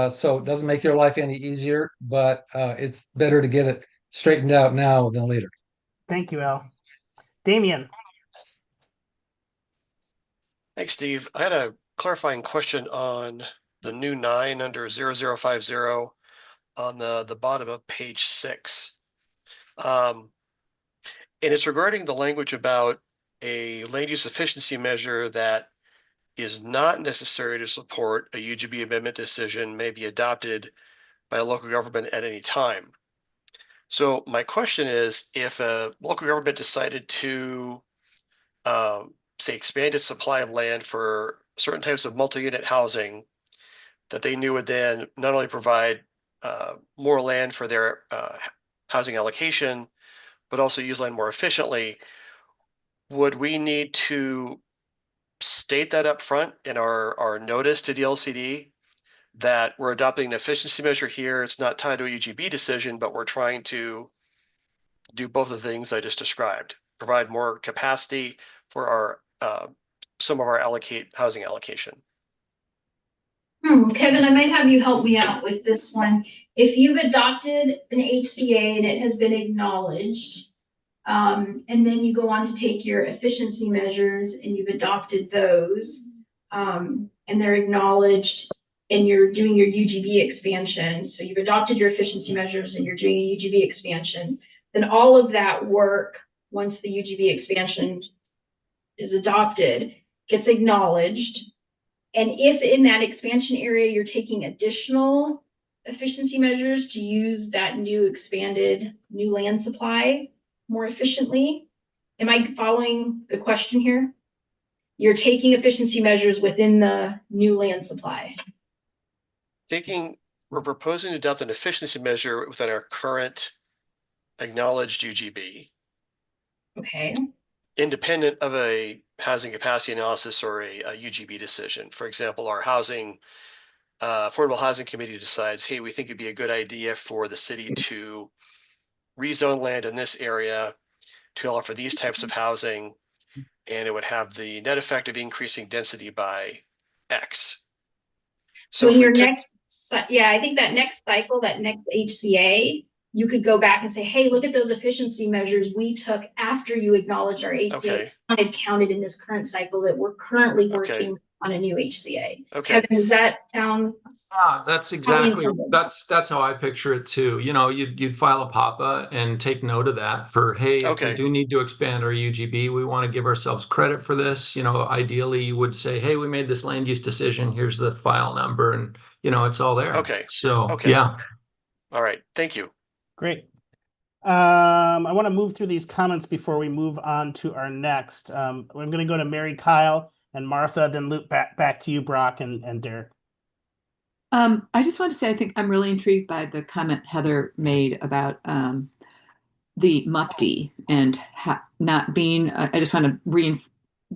So it doesn't make your life any easier, but it's better to get it straightened out now than later. Thank you, Al. Damien. Thanks, Steve. I had a clarifying question on the new 9 under 0050 on the bottom of page 6. And it's regarding the language about a land use efficiency measure that is not necessary to support a UGB amendment decision may be adopted by a local government at any time. So my question is, if a local government decided to say expand its supply of land for certain types of multi-unit housing that they knew would then not only provide more land for their housing allocation, but also use land more efficiently, would we need to state that up front in our notice to DLCD that we're adopting an efficiency measure here? It's not tied to a UGB decision, but we're trying to do both of the things I just described, provide more capacity for our some of our housing allocation. Kevin, I might have you help me out with this one. If you've adopted an HCA and it has been acknowledged, and then you go on to take your efficiency measures and you've adopted those, and they're acknowledged, and you're doing your UGB expansion. So you've adopted your efficiency measures and you're doing a UGB expansion. Then all of that work, once the UGB expansion is adopted, gets acknowledged. And if in that expansion area, you're taking additional efficiency measures to use that new expanded new land supply more efficiently. Am I following the question here? You're taking efficiency measures within the new land supply. We're proposing to adopt an efficiency measure within our current acknowledged UGB. Okay. Independent of a housing capacity analysis or a UGB decision. For example, our affordable housing committee decides, hey, we think it'd be a good idea for the city to rezone land in this area to allow for these types of housing, and it would have the net effect of increasing density by X. So in if your we took, next, I think that next cycle, that next HCA, you could go back and say, hey, look at those efficiency measures we took after you acknowledged our HCA counted in this current cycle that we're currently working on a new HCA. Okay. Kevin, does that sound? That's exactly, that's how I picture it too. You know, you'd file a PAPA and take note of that for, hey, if we do need to expand our UGB, we want to give ourselves credit for this. You know, ideally you would say, hey, we made this land use decision. Here's the file number, and you know, it's all there. Okay. So, yeah. All right. Thank you. Great. I want to move through these comments before we move on to our next. I'm going to go to Mary Kyle and Martha, then loop back to you, Brock and Derek. I just want to say, I think I'm really intrigued by the comment Heather made about the MUPD and not being, I just want to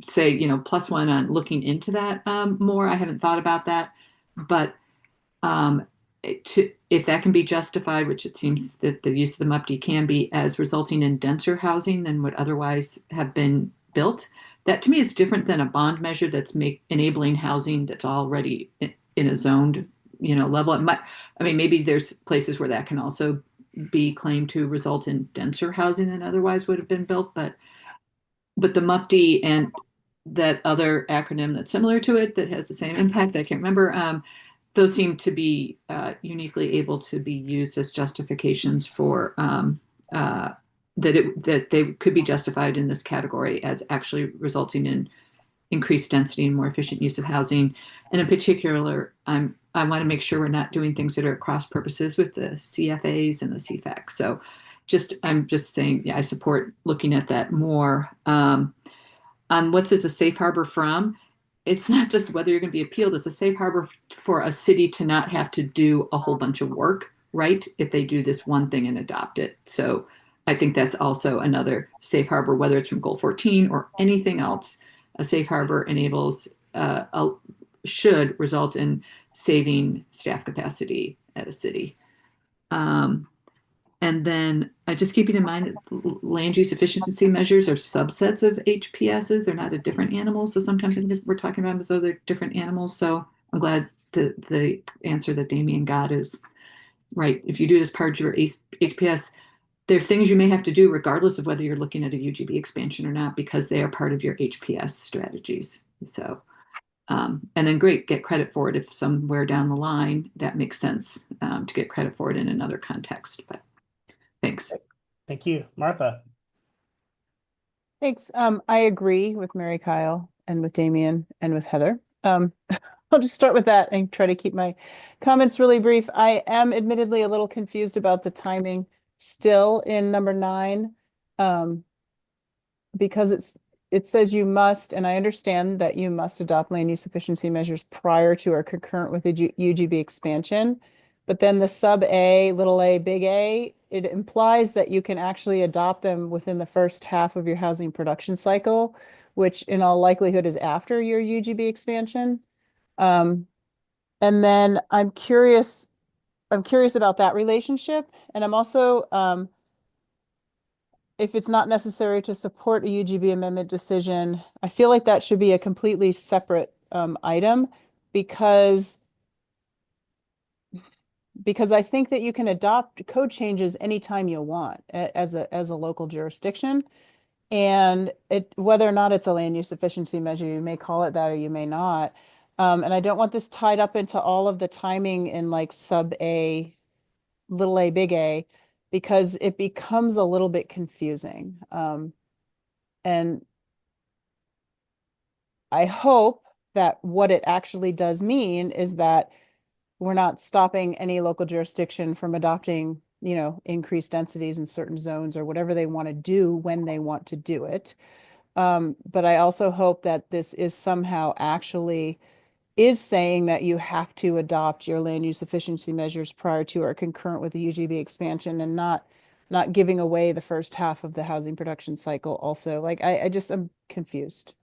say, you know, +1 on looking into that more. I haven't thought about that, but if that can be justified, which it seems that the use of the MUPD can be, as resulting in denser housing than would otherwise have been built, that to me is different than a bond measure that's enabling housing that's already in a zoned, you know, level. It might, I mean, maybe there's places where that can also be claimed to result in denser housing than otherwise would have been built, but the MUPD and that other acronym that's similar to it that has the same impact, I can't remember, those seem to be uniquely able to be used as justifications for that they could be justified in this category as actually resulting in increased density and more efficient use of housing. And in particular, I want to make sure we're not doing things that are cross purposes with the CFAs and the CFACs. So I'm just saying, yeah, I support looking at that more. On what's a safe harbor from, it's not just whether you're going to be appealed, it's a safe harbor for a city to not have to do a whole bunch of work, right? If they do this one thing and adopt it. So I think that's also another safe harbor, whether it's from Goal 14 or anything else. A safe harbor enables, should result in saving staff capacity at a city. And then just keeping in mind that land use efficiency measures are subsets of HPSs. They're not a different animal. So sometimes we're talking about them as though they're different animals. So I'm glad the answer that Damien got is right. If you do it as part of your HPS, there are things you may have to do regardless of whether you're looking at a UGB expansion or not, because they are part of your HPS strategies. So, and then great, get credit for it if somewhere down the line that makes sense to get credit for it in another context. But thanks. Thank you, Martha. Thanks. I agree with Mary Kyle and with Damien and with Heather. I'll just start with that and try to keep my comments really brief. I am admittedly a little confused about the timing still in number 9, because it says you must, and I understand that you must adopt land use efficiency measures prior to or concurrent with the UGB expansion, But then the sub A, little a, big A, it implies that you can actually adopt them within the first half of your housing production cycle, which in all likelihood is after your UGB expansion. And then I'm curious about that relationship. And I'm also, if it's not necessary to support a UGB amendment decision, I feel like that should be a completely separate item because I think that you can adopt code changes anytime you want as a local jurisdiction. And whether or not it's a land use efficiency measure, you may call it that or you may not. And I don't want this tied up into all of the timing in like sub A, little a, big A, because it becomes a little bit confusing. And I hope that what it actually does mean is that we're not stopping any local jurisdiction from adopting, increased densities in certain zones or whatever they want to do when they want to do it. But I also hope that this is somehow actually is saying that you have to adopt your land use efficiency measures prior to or concurrent with the UGB expansion and not giving away the first half of the housing production cycle also. Like I'm confused.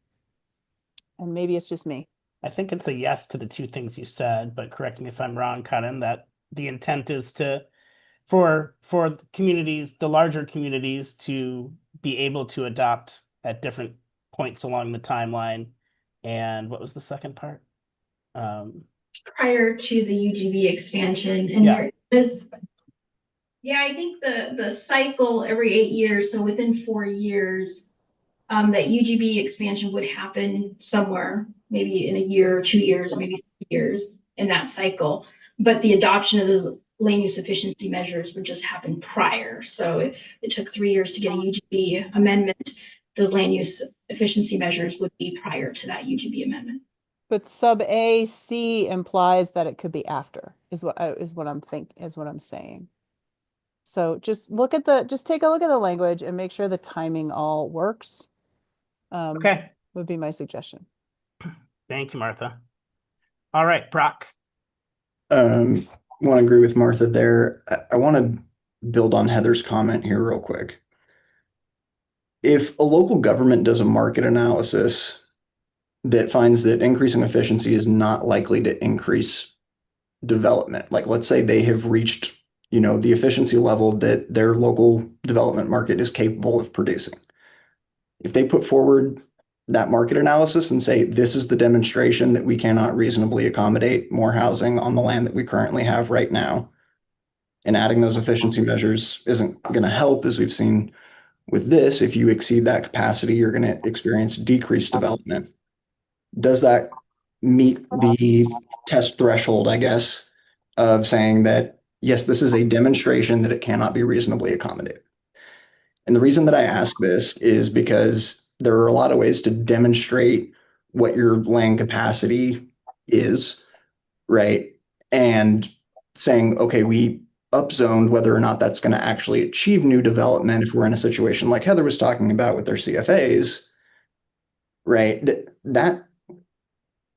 And maybe it's just me. I think it's a yes to the two things you said, but correct me if I'm wrong, Karin, that the intent is for communities, the larger communities, to be able to adopt at different points along the timeline. And what was the second part? Prior to the UGB expansion, and Yeah. I think the cycle every 8 years, so within 4 years, that UGB expansion would happen somewhere, maybe in a year or 2 years, or maybe 3 years in that cycle. But the adoption of those land use efficiency measures would just happen prior. So if it took 3 years to get a UGB amendment, those land use efficiency measures would be prior to that UGB amendment. But sub A, C implies that it could be after, is what I'm saying. So just take a look at the language and make sure the timing all works. Okay. Would be my suggestion. Thank you, Martha. All right, Brock. Want to agree with Martha there. I want to build on Heather's comment here real quick. If a local government does a market analysis that finds that increasing efficiency is not likely to increase development, like let's say they have reached, the efficiency level that their local development market is capable of producing. If they put forward that market analysis and say, this is the demonstration that we cannot reasonably accommodate more housing on the land that we currently have right now, and adding those efficiency measures isn't going to help, as we've seen with this, if you exceed that capacity, you're going to experience decreased development. Does that meet the test threshold, I guess, of saying that, yes, this is a demonstration that it cannot be reasonably accommodated? And the reason that I ask this is because there are a lot of ways to demonstrate what your land capacity is, right? And saying, okay, we upzoned, whether or not that's going to actually achieve new development if we're in a situation like Heather was talking about with their CFAs, right? That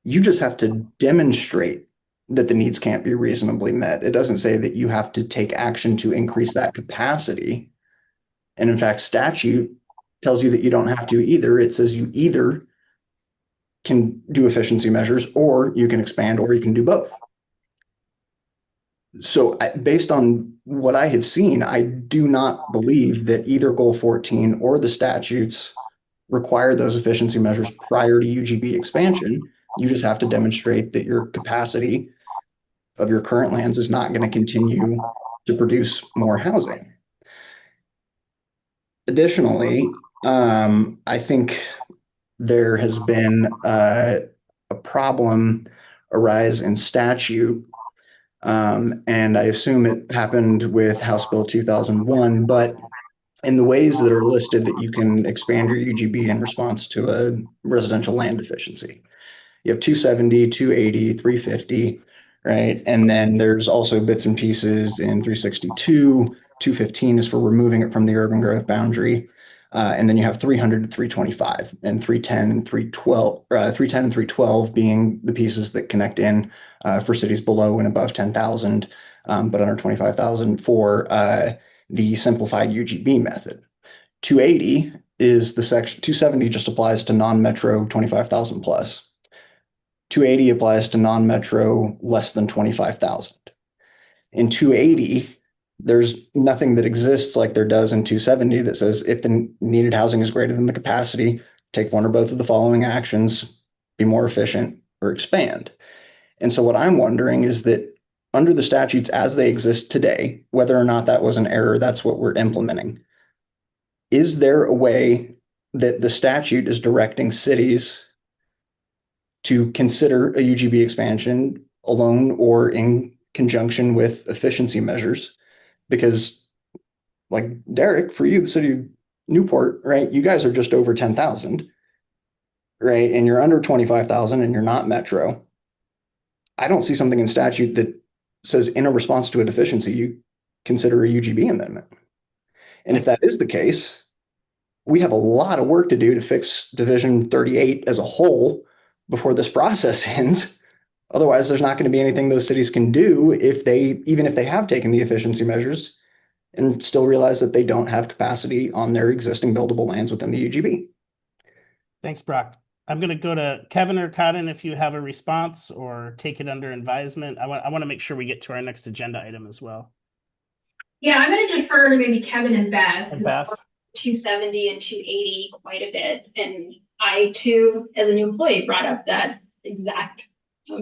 you just have to demonstrate that the needs can't be reasonably met. It doesn't say that you have to take action to increase that capacity. And in fact, statute tells you that you don't have to either. It says you either can do efficiency measures, or you can expand, or you can do both. So based on what I have seen, I do not believe that either Goal 14 or the statutes require those efficiency measures prior to UGB expansion. You just have to demonstrate that your capacity of your current lands is not going to continue to produce more housing. Additionally, I think there has been a problem arise in statute, and I assume it happened with House Bill 2001, but in the ways that are listed that you can expand your UGB in response to a residential land deficiency. You have 270, 280, 350, right? And then there's also bits and pieces in 362. 215 is for removing it from the urban growth boundary. And then you have 300 to 325, and 310 and 312, 310 and 312 being the pieces that connect in for cities below and above 10,000. but under 25,000 for the simplified UGB method. 280 is the section, 270 just applies to non-metro 25,000 plus. 280 applies to non-metro less than 25,000. In 280, there's nothing that exists like there does in 270 that says if the needed housing is greater than the capacity, take one or both of the following actions, be more efficient, or expand. And so what I'm wondering is that under the statutes as they exist today, whether or not that was an error, that's what we're implementing. Is there a way that the statute is directing cities to consider a UGB expansion alone or in conjunction with efficiency measures? Because like Derek, for you, the city of Newport, right? You guys are just over 10,000, right? And you're under 25,000 and you're not metro. I don't see something in statute that says in a response to a deficiency, you consider a UGB amendment. And if that is the case, we have a lot of work to do to fix Division 38 as a whole before this process ends. Otherwise, there's not going to be anything those cities can do even if they have taken the efficiency measures and still realize that they don't have capacity on their existing buildable lands within the UGB. Thanks, Brock. I'm going to go to Kevin or Cotton if you have a response or take it under advisement. I want to make sure we get to our next agenda item as well. Yeah, I'm going to defer to maybe Kevin and Beth. And Beth? 270 and 280 quite a bit. And I too, as a new employee, brought up that exact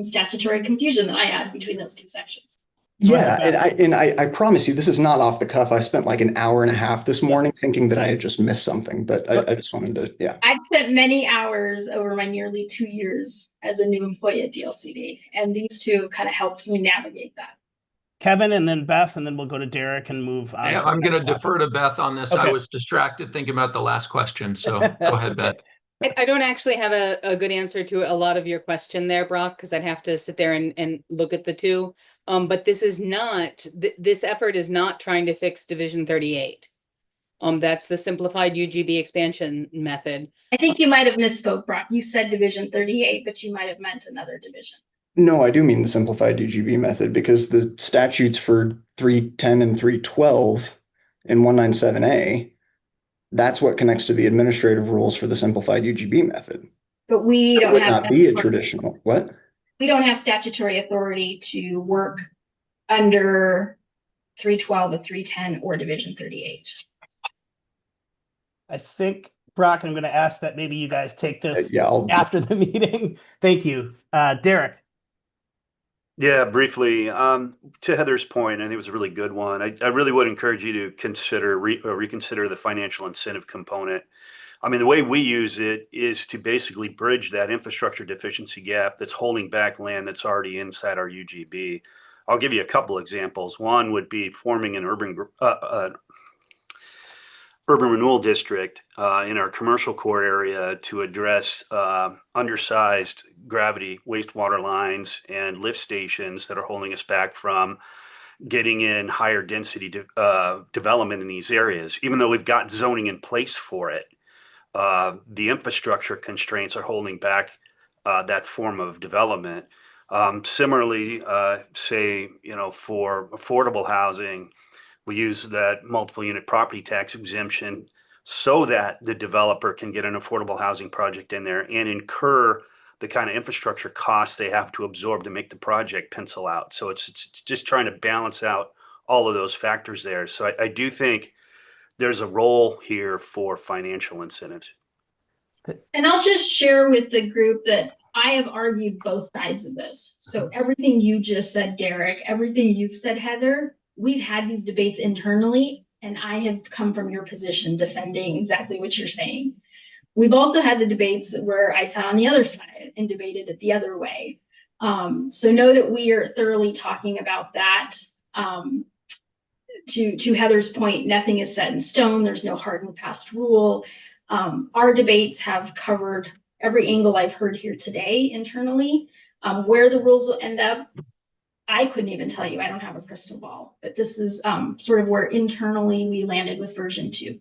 statutory confusion that I had between those two sections. Yeah, and I promise you, this is not off the cuff. I spent like an hour and a half this morning thinking that I had just missed something, but I just wanted to, yeah. I've spent many hours over my nearly 2 years as a new employee at DLCD, and these two kind of helped me navigate that. Kevin and then Beth, and then we'll go to Derek and move on. Yeah, I'm going to defer to Beth on this. I was distracted thinking about the last question, so go ahead, Beth. I don't actually have a good answer to a lot of your question there, Brock, because I'd have to sit there and look at the two. But this is not, this effort is not trying to fix Division 38. That's the simplified UGB expansion method. I think you might have misspoke, Brock. You said Division 38, but you might have meant another division. No, I do mean the simplified UGB method because the statutes for 310 and 312 in 197A, that's what connects to the administrative rules for the simplified UGB method. But we don't would have not be a traditional, what? We don't have statutory authority to work under 312 or 310 or Division 38. I think, Brock, I'm going to ask that maybe you guys take this after the meeting. Thank you. Derek. Yeah, briefly, to Heather's point, I think it was a really good one. I really would encourage you to consider reconsider the financial incentive component. I mean, the way we use it is to basically bridge that infrastructure deficiency gap that's holding back land that's already inside our UGB. I'll give you a couple examples. One would be forming an urban renewal district in our commercial core area to address undersized gravity wastewater lines and lift stations that are holding us back from getting in higher density development in these areas. Even though we've got zoning in place for it, the infrastructure constraints are holding back that form of development. Similarly, say, for affordable housing, we use that multiple unit property tax exemption so that the developer can get an affordable housing project in there and incur the kind of infrastructure costs they have to absorb to make the project pencil out. So it's just trying to balance out all of those factors there. So I do think there's a role here for financial incentives. And I'll just share with the group that I have argued both sides of this. So everything you just said, Derek, everything you've said, Heather, we've had these debates internally, and I have come from your position defending exactly what you're saying. We've also had the debates where I sat on the other side and debated it the other way. So know that we are thoroughly talking about that. To Heather's point, nothing is set in stone. There's no hard and fast rule. Our debates have covered every angle I've heard here today internally. Where the rules will end up, I couldn't even tell you. I don't have a crystal ball, but this is sort of where internally we landed with version 2.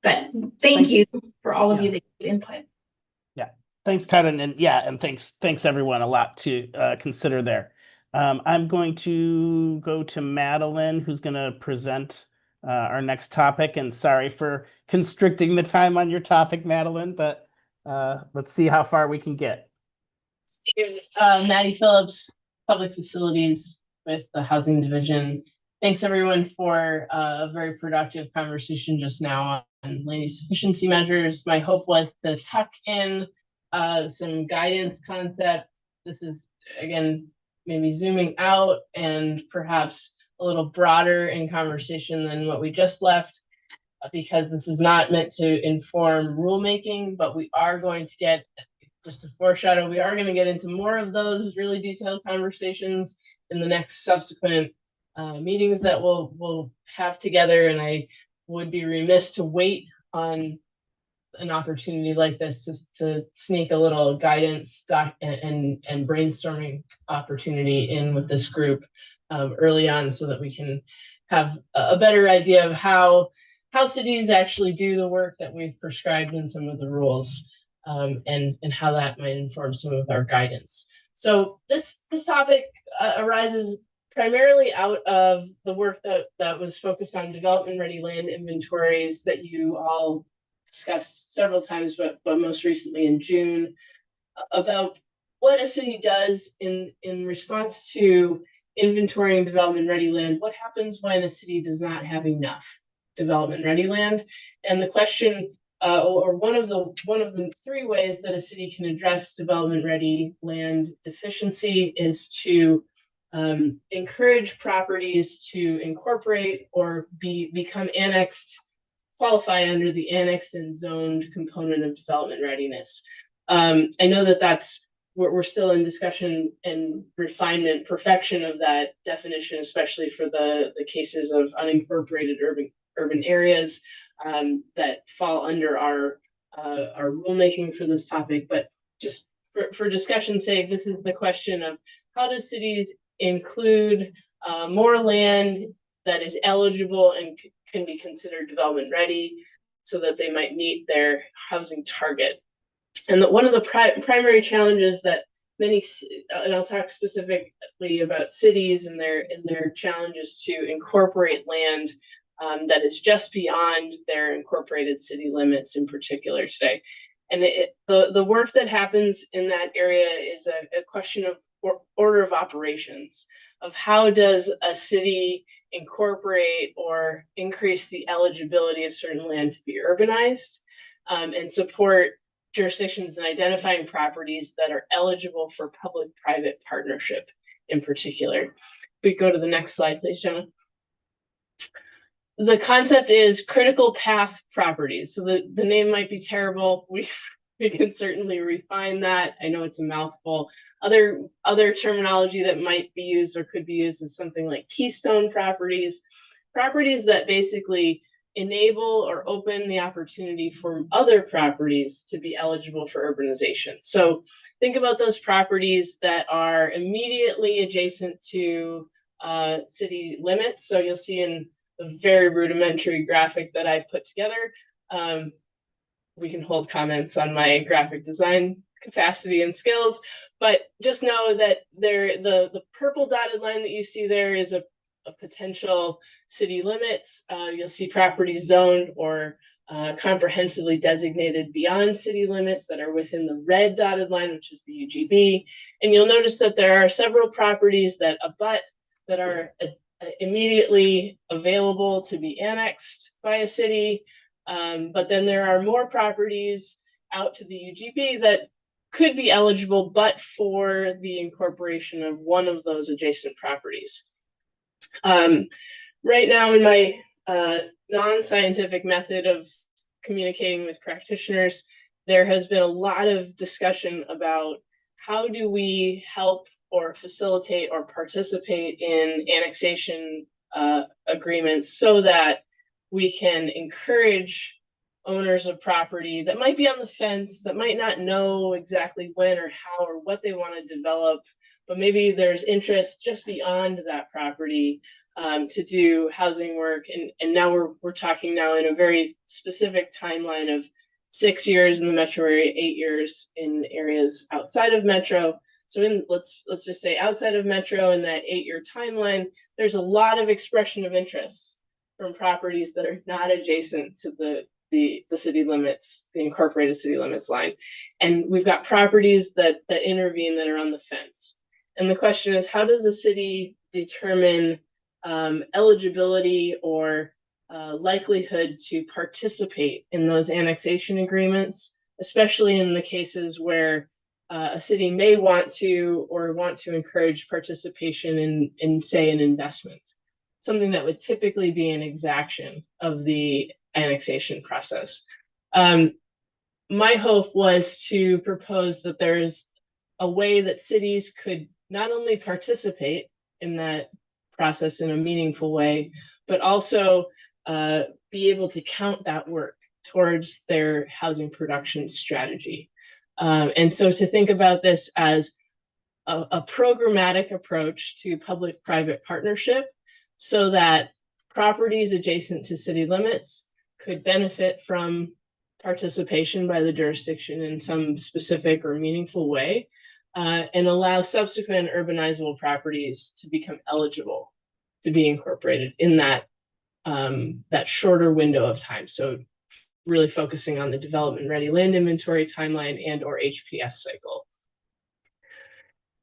But thank you for all of you that gave input. Yeah, thanks, Karen, and thanks everyone. A lot to consider there. I'm going to go to Madeline, who's going to present our next topic. And sorry for constricting the time on your topic, Madeline, but let's see how far we can get. Steve, Maddie Phillips, Public Facilities with the Housing Division. Thanks everyone for a very productive conversation just now on land use efficiency measures. My hope was to tuck in some guidance concept. This is, again, maybe zooming out and perhaps a little broader in conversation than what we just left, because this is not meant to inform rulemaking, but we are going to get, just to foreshadow, we are going to get into more of those really detailed conversations in the next subsequent meetings that we'll have together. And I would be remiss to wait on an opportunity like this to sneak a little guidance and brainstorming opportunity in with this group early on, so that we can have a better idea of how cities actually do the work that we've prescribed in some of the rules, and how that might inform some of our guidance. So this topic arises primarily out of the work that was focused on development ready land inventories that you all discussed several times, but most recently in June, about what a city does in response to inventorying development ready land. What happens when a city does not have enough development ready land? And the question, or one of the three ways that a city can address development ready land deficiency is to encourage properties to incorporate or become annexed, qualify under the annexed and zoned component of development readiness. I know that's we're still in discussion and refinement, perfection of that definition, especially for the cases of unincorporated urban areas that fall under our rulemaking for this topic. But just for discussion's sake, this is the question of how do cities include more land that is eligible and can be considered development ready, so that they might meet their housing target. And one of the primary challenges that many, and I'll talk specifically about cities and their challenges to incorporate land that is just beyond their incorporated city limits in particular today. And the work that happens in that area is a question of order of operations, of how does a city incorporate or increase the eligibility of certain land to be urbanized, and support jurisdictions in identifying properties that are eligible for public-private partnership in particular. We go to the next slide, please, Jenna. The concept is critical path properties. So the name might be terrible. We can certainly refine that. I know it's a mouthful. Other terminology that might be used or could be used is something like keystone properties that basically enable or open the opportunity for other properties to be eligible for urbanization. So think about those properties that are immediately adjacent to city limits. So you'll see in the very rudimentary graphic that I put together, we can hold comments on my graphic design capacity and skills, but just know that the purple dotted line that you see there is a potential city limits. You'll see properties zoned or comprehensively designated beyond city limits that are within the red dotted line, which is the UGB. And you'll notice that there are several properties that abut, that are immediately available to be annexed by a city. But then there are more properties out to the UGB that could be eligible, but for the incorporation of one of those adjacent properties. Right now in my non-scientific method of communicating with practitioners, there has been a lot of discussion about how do we help or facilitate or participate in annexation agreements so that we can encourage owners of property that might be on the fence, that might not know exactly when or how or what they want to develop, but maybe there's interest just beyond that property to do housing work. And now we're talking now in a very specific timeline of 6 years in the metro area, 8 years in areas outside of metro, So let's just say outside of Metro in that 8-year timeline, there's a lot of expression of interest from properties that are not adjacent to the city limits, the incorporated city limits line. And we've got properties that intervene that are on the fence. And the question is, how does a city determine eligibility or likelihood to participate in those annexation agreements, especially in the cases where a city may want to encourage participation in say, an investment, something that would typically be an exaction of the annexation process. My hope was to propose that there's a way that cities could not only participate in that process in a meaningful way, but also be able to count that work towards their housing production strategy. And so to think about this as a programmatic approach to public-private partnership so that properties adjacent to city limits could benefit from participation by the jurisdiction in some specific or meaningful way, and allow subsequent urbanizable properties to become eligible to be incorporated in that shorter window of time. So really focusing on the development ready land inventory timeline and or HPS cycle.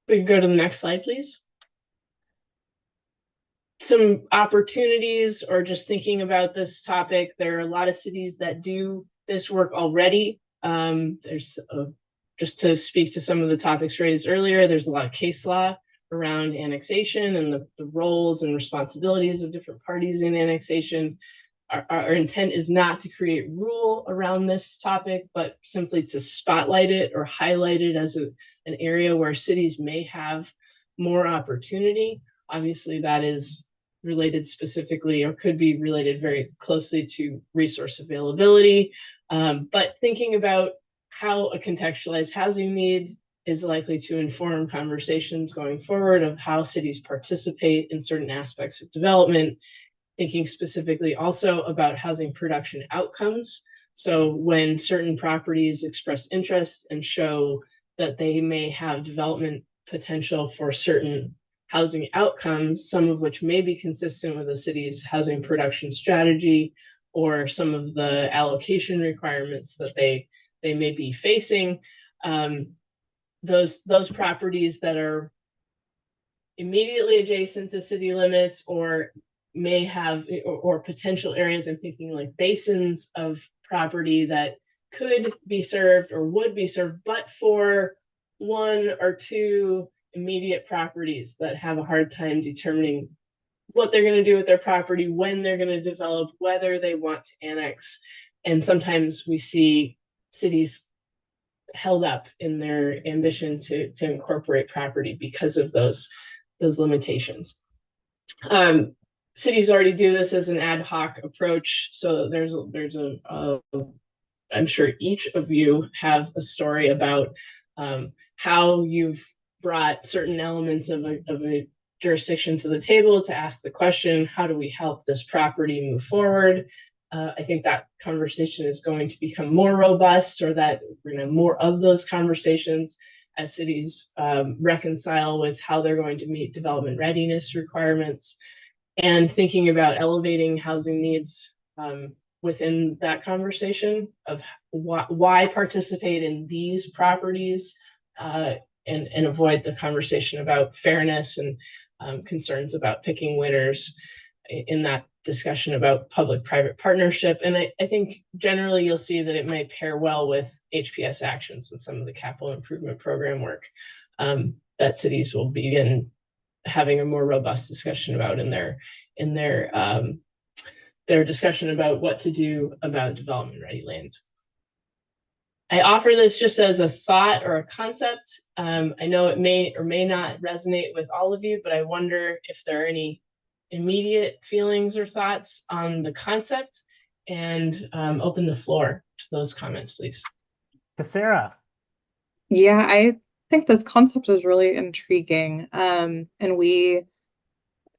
We can go to the next slide, please. Some opportunities, or just thinking about this topic, there are a lot of cities that do this work already. Just to speak to some of the topics raised earlier, there's a lot of case law around annexation and the roles and responsibilities of different parties in annexation. Our intent is not to create rule around this topic, but simply to spotlight it or highlight it as an area where cities may have more opportunity. Obviously, that is related specifically or could be related very closely to resource availability. But thinking about how a contextualized housing need is likely to inform conversations going forward of how cities participate in certain aspects of development, thinking specifically also about housing production outcomes. So when certain properties express interest and show that they may have development potential for certain housing outcomes, some of which may be consistent with the city's housing production strategy or some of the allocation requirements that they may be facing, those properties that are immediately adjacent to city limits or may have or potential areas, I'm thinking like basins of property that could be served or would be served, but for one or two immediate properties that have a hard time determining what they're going to do with their property, when they're going to develop, whether they want to annex. And sometimes we see cities held up in their ambition to incorporate property because of those limitations. Cities already do this as an ad hoc approach. So there's I'm sure each of you have a story about how you've brought certain elements of a jurisdiction to the table to ask the question, how do we help this property move forward? I think that conversation is going to become more robust, or that we're going to have more of those conversations as cities reconcile with how they're going to meet development readiness requirements, and thinking about elevating housing needs within that conversation of why participate in these properties, and avoid the conversation about fairness and concerns about picking winners in that discussion about public-private partnership. And I think generally you'll see that it may pair well with HPS actions and some of the capital improvement program work that cities will begin having a more robust discussion about in their discussion about what to do about development ready land. I offer this just as a thought or a concept. I know it may or may not resonate with all of you, but I wonder if there are any immediate feelings or thoughts on the concept, and open the floor to those comments, please. Sarah. Yeah, I think this concept is really intriguing. And we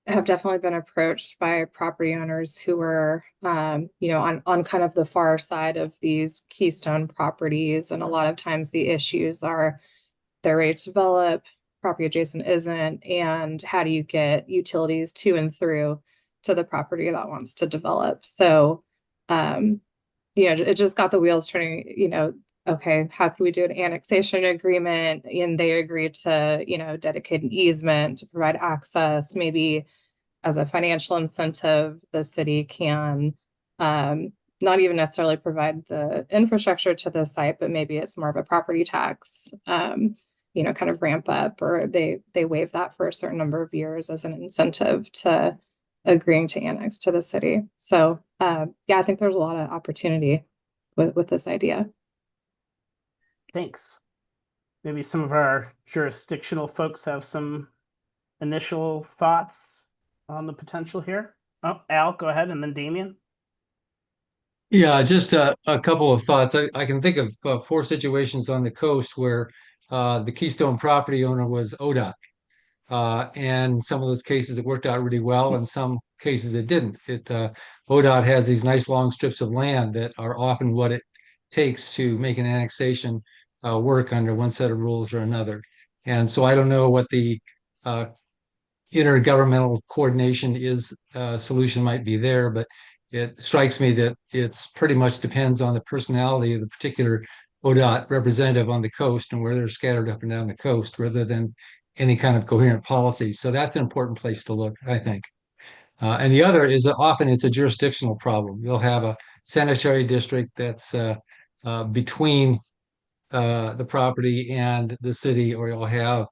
have definitely been approached by property owners who are, on kind of the far side of these keystone properties. And a lot of times the issues are they're ready to develop, property adjacent isn't, and how do you get utilities to and through to the property that wants to develop. So, it just got the wheels turning, okay, how could we do an annexation agreement? And they agreed to, dedicate an easement to provide access. Maybe as a financial incentive, the city can not even necessarily provide the infrastructure to the site, but maybe it's more of a property tax, kind of ramp up, or they waive that for a certain number of years as an incentive to agreeing to annex to the city. So I think there's a lot of opportunity with this idea. Thanks. Maybe some of our jurisdictional folks have some initial thoughts on the potential here. Oh, Al, go ahead, and then Damien. Yeah, just a couple of thoughts. I can think of 4 situations on the coast where the Keystone property owner was ODOT. And some of those cases it worked out really well, and some cases it didn't. ODOT has these nice long strips of land that are often what it takes to make an annexation work under one set of rules or another. And so I don't know what the intergovernmental coordination solution might be there, but it strikes me that it's pretty much depends on the personality of the particular ODOT representative on the coast and where they're scattered up and down the coast, rather than any kind of coherent policy. So that's an important place to look, I think. And the other is that often it's a jurisdictional problem. You'll have a sanitary district that's between the property and the city, or you'll have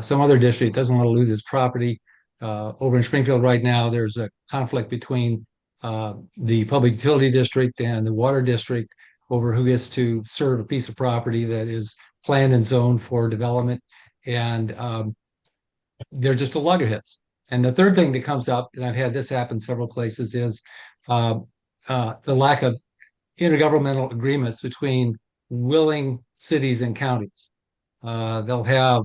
some other district doesn't want to lose its property. Over in Springfield right now, there's a conflict between the public utility district and the water district over who gets to serve a piece of property that is planned and zoned for development. And they're just a loggerheads. And the third thing that comes up, and I've had this happen several places, is the lack of intergovernmental agreements between willing cities and counties. They'll have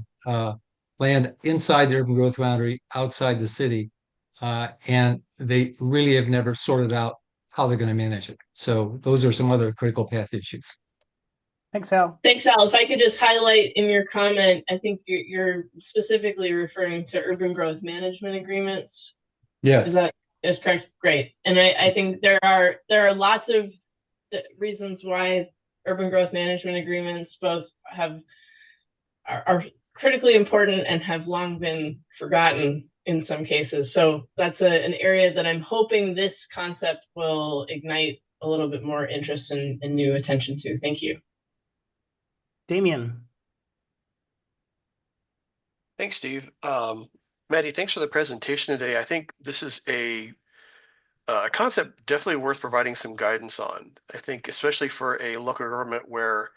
land inside the urban growth boundary, outside the city, and they really have never sorted out how they're going to manage it. So those are some other critical path issues. Thanks, Al. Thanks, Al. If I could just highlight in your comment, I think you're specifically referring to urban growth management agreements. Yes. Is correct? Great. And I think there are lots of reasons why urban growth management agreements both are critically important and have long been forgotten in some cases. So that's an area that I'm hoping this concept will ignite a little bit more interest and new attention to. Thank you. Damien. Thanks, Steve. Maddie, thanks for the presentation today. I think this is a concept definitely worth providing some guidance on. I think especially for a local government where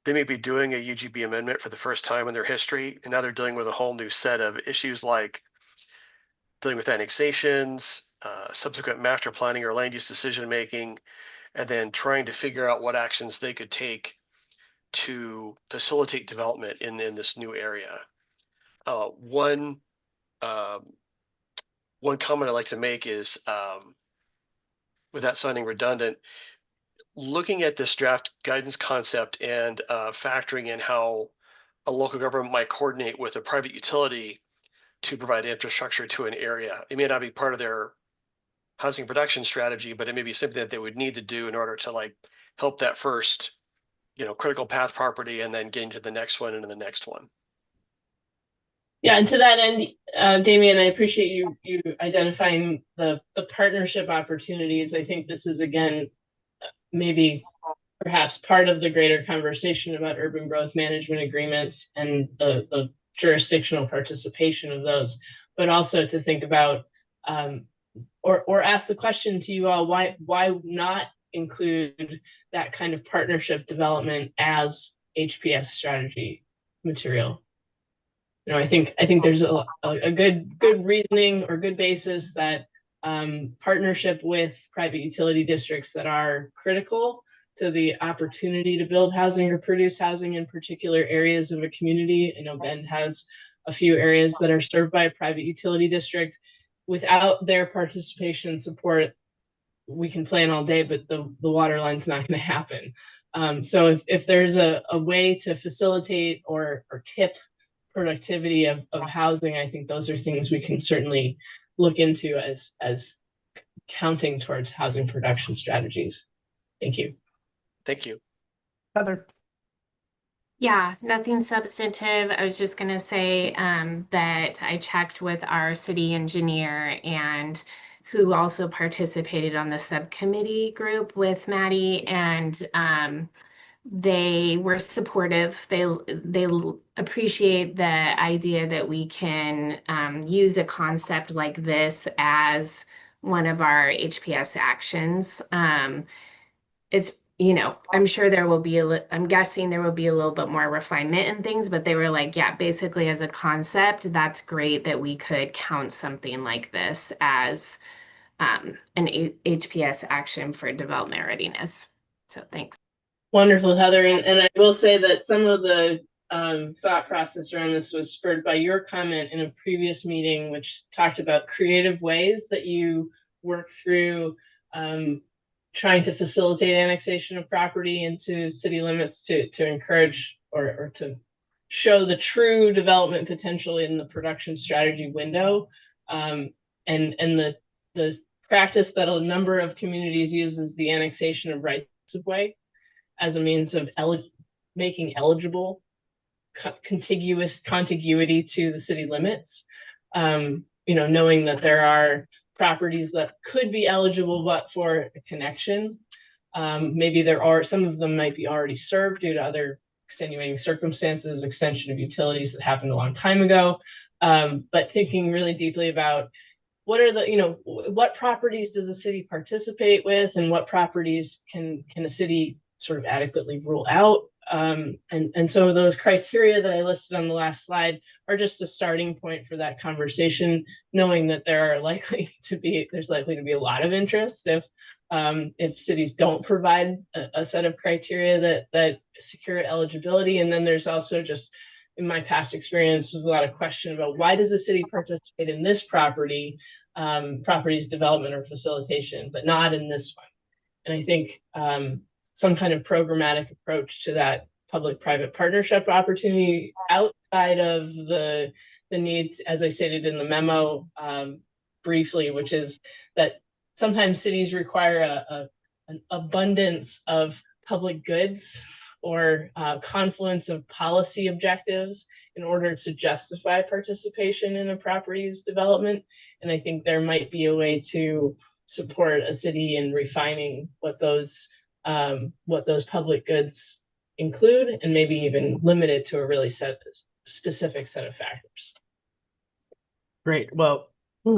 they may be doing a UGB amendment for the first time in their history, and now they're dealing with a whole new set of issues like dealing with annexations, subsequent master planning or land use decision making, and then trying to figure out what actions they could take to facilitate development in this new area. One comment I'd like to make is, without sounding redundant, looking at this draft guidance concept and factoring in how a local government might coordinate with a private utility to provide infrastructure to an area. It may not be part of their housing production strategy, but it may be something that they would need to do in order to help that first, critical path property and then get into the next one and the next one. Yeah, and to that end, Damien, I appreciate you identifying the partnership opportunities. I think this is, again, maybe perhaps part of the greater conversation about urban growth management agreements and the jurisdictional participation of those, but also to think about or ask the question to you all, why not include that kind of partnership development as HPS strategy material? I think there's a good reasoning or good basis that partnership with private utility districts that are critical to the opportunity to build housing or produce housing in particular areas of a community. I know Bend has a few areas that are served by a private utility district. Without their participation and support, we can plan all day, but the water line's not going to happen. So if there's a way to facilitate or tip productivity of housing, I think those are things we can certainly look into as counting towards housing production strategies. Thank you. Thank you. Heather. Yeah, nothing substantive. I was just gonna say that I checked with our city engineer and who also participated on the subcommittee group with Maddie, and they were supportive. They appreciate the idea that we can use a concept like this as one of our HPS actions. It's, I'm sure there will be I'm guessing there will be a little bit more refinement and things, but they were like, yeah, basically as a concept, that's great that we could count something like this as an HPS action for development readiness. So thanks. Wonderful, Heather. And I will say that some of the thought process around this was spurred by your comment in a previous meeting, which talked about creative ways that you work through trying to facilitate annexation of property into city limits to encourage or to show the true development potential in the production strategy window. And the practice that a number of communities use is the annexation of rights of way as a means of making eligible contiguity to the city limits. Knowing that there are properties that could be eligible but for a connection. Maybe there are, some of them might be already served due to other extenuating circumstances, extension of utilities that happened a long time ago. But thinking really deeply about what are the, what properties does a city participate with, and what properties can a city sort of adequately rule out. And so those criteria that I listed on the last slide are just a starting point for that conversation, knowing that there's likely to be a lot of interest if cities don't provide a set of criteria that secure eligibility. And then there's also just, in my past experience, there's a lot of question about why does the city participate in this property's development or facilitation, but not in this one. And I think some kind of programmatic approach to that public-private partnership opportunity outside of the needs, as I stated in the memo briefly, which is that sometimes cities require an abundance of public goods or confluence of policy objectives in order to justify participation in a property's development. And I think there might be a way to support a city in refining what those public goods include, and maybe even limit it to a really specific set of factors. Great. Well,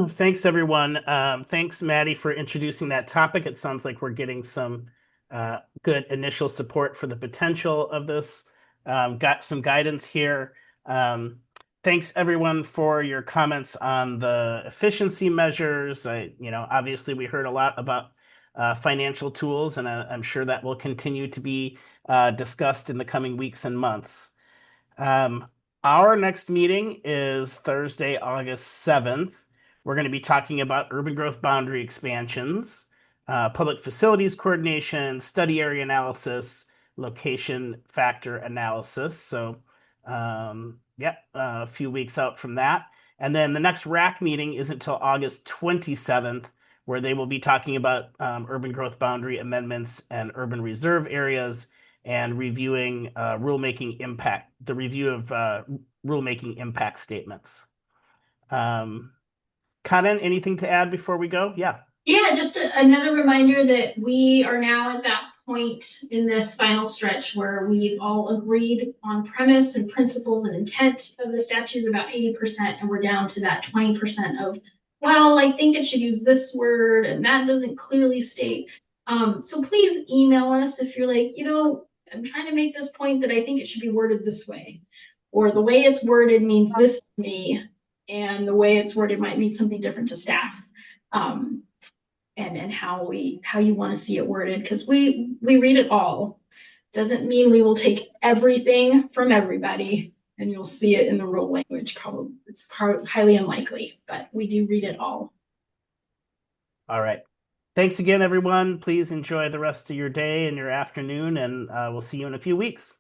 thanks everyone. Thanks, Maddie, for introducing that topic. It sounds like we're getting some good initial support for the potential of this. Got some guidance here. Thanks everyone for your comments on the efficiency measures. Obviously we heard a lot about financial tools, and I'm sure that will continue to be discussed in the coming weeks and months. Our next meeting is Thursday, August 7th. We're going to be talking about urban growth boundary expansions, public facilities coordination, study area analysis, location factor analysis. So, a few weeks out from that. And then the next RAC meeting isn't until August 27th, where they will be talking about urban growth boundary amendments and urban reserve areas, and reviewing the review of rulemaking impact statements. Kaden, anything to add before we go? Yeah. Yeah, just another reminder that we are now at that point in this final stretch where we've all agreed on premise and principles and intent of the statutes about 80%, and we're down to that 20% of, well, I think it should use this word and that doesn't clearly state. So please email us if you're like, I'm trying to make this point that I think it should be worded this way, or the way it's worded means this to me, and the way it's worded might mean something different to staff. And how you want to see it worded, because we read it all. Doesn't mean we will take everything from everybody and you'll see it in the rule language. Probably it's highly unlikely, but we do read it all. All right. Thanks again, everyone. Please enjoy the rest of your day and your afternoon, and we'll see you in a few weeks.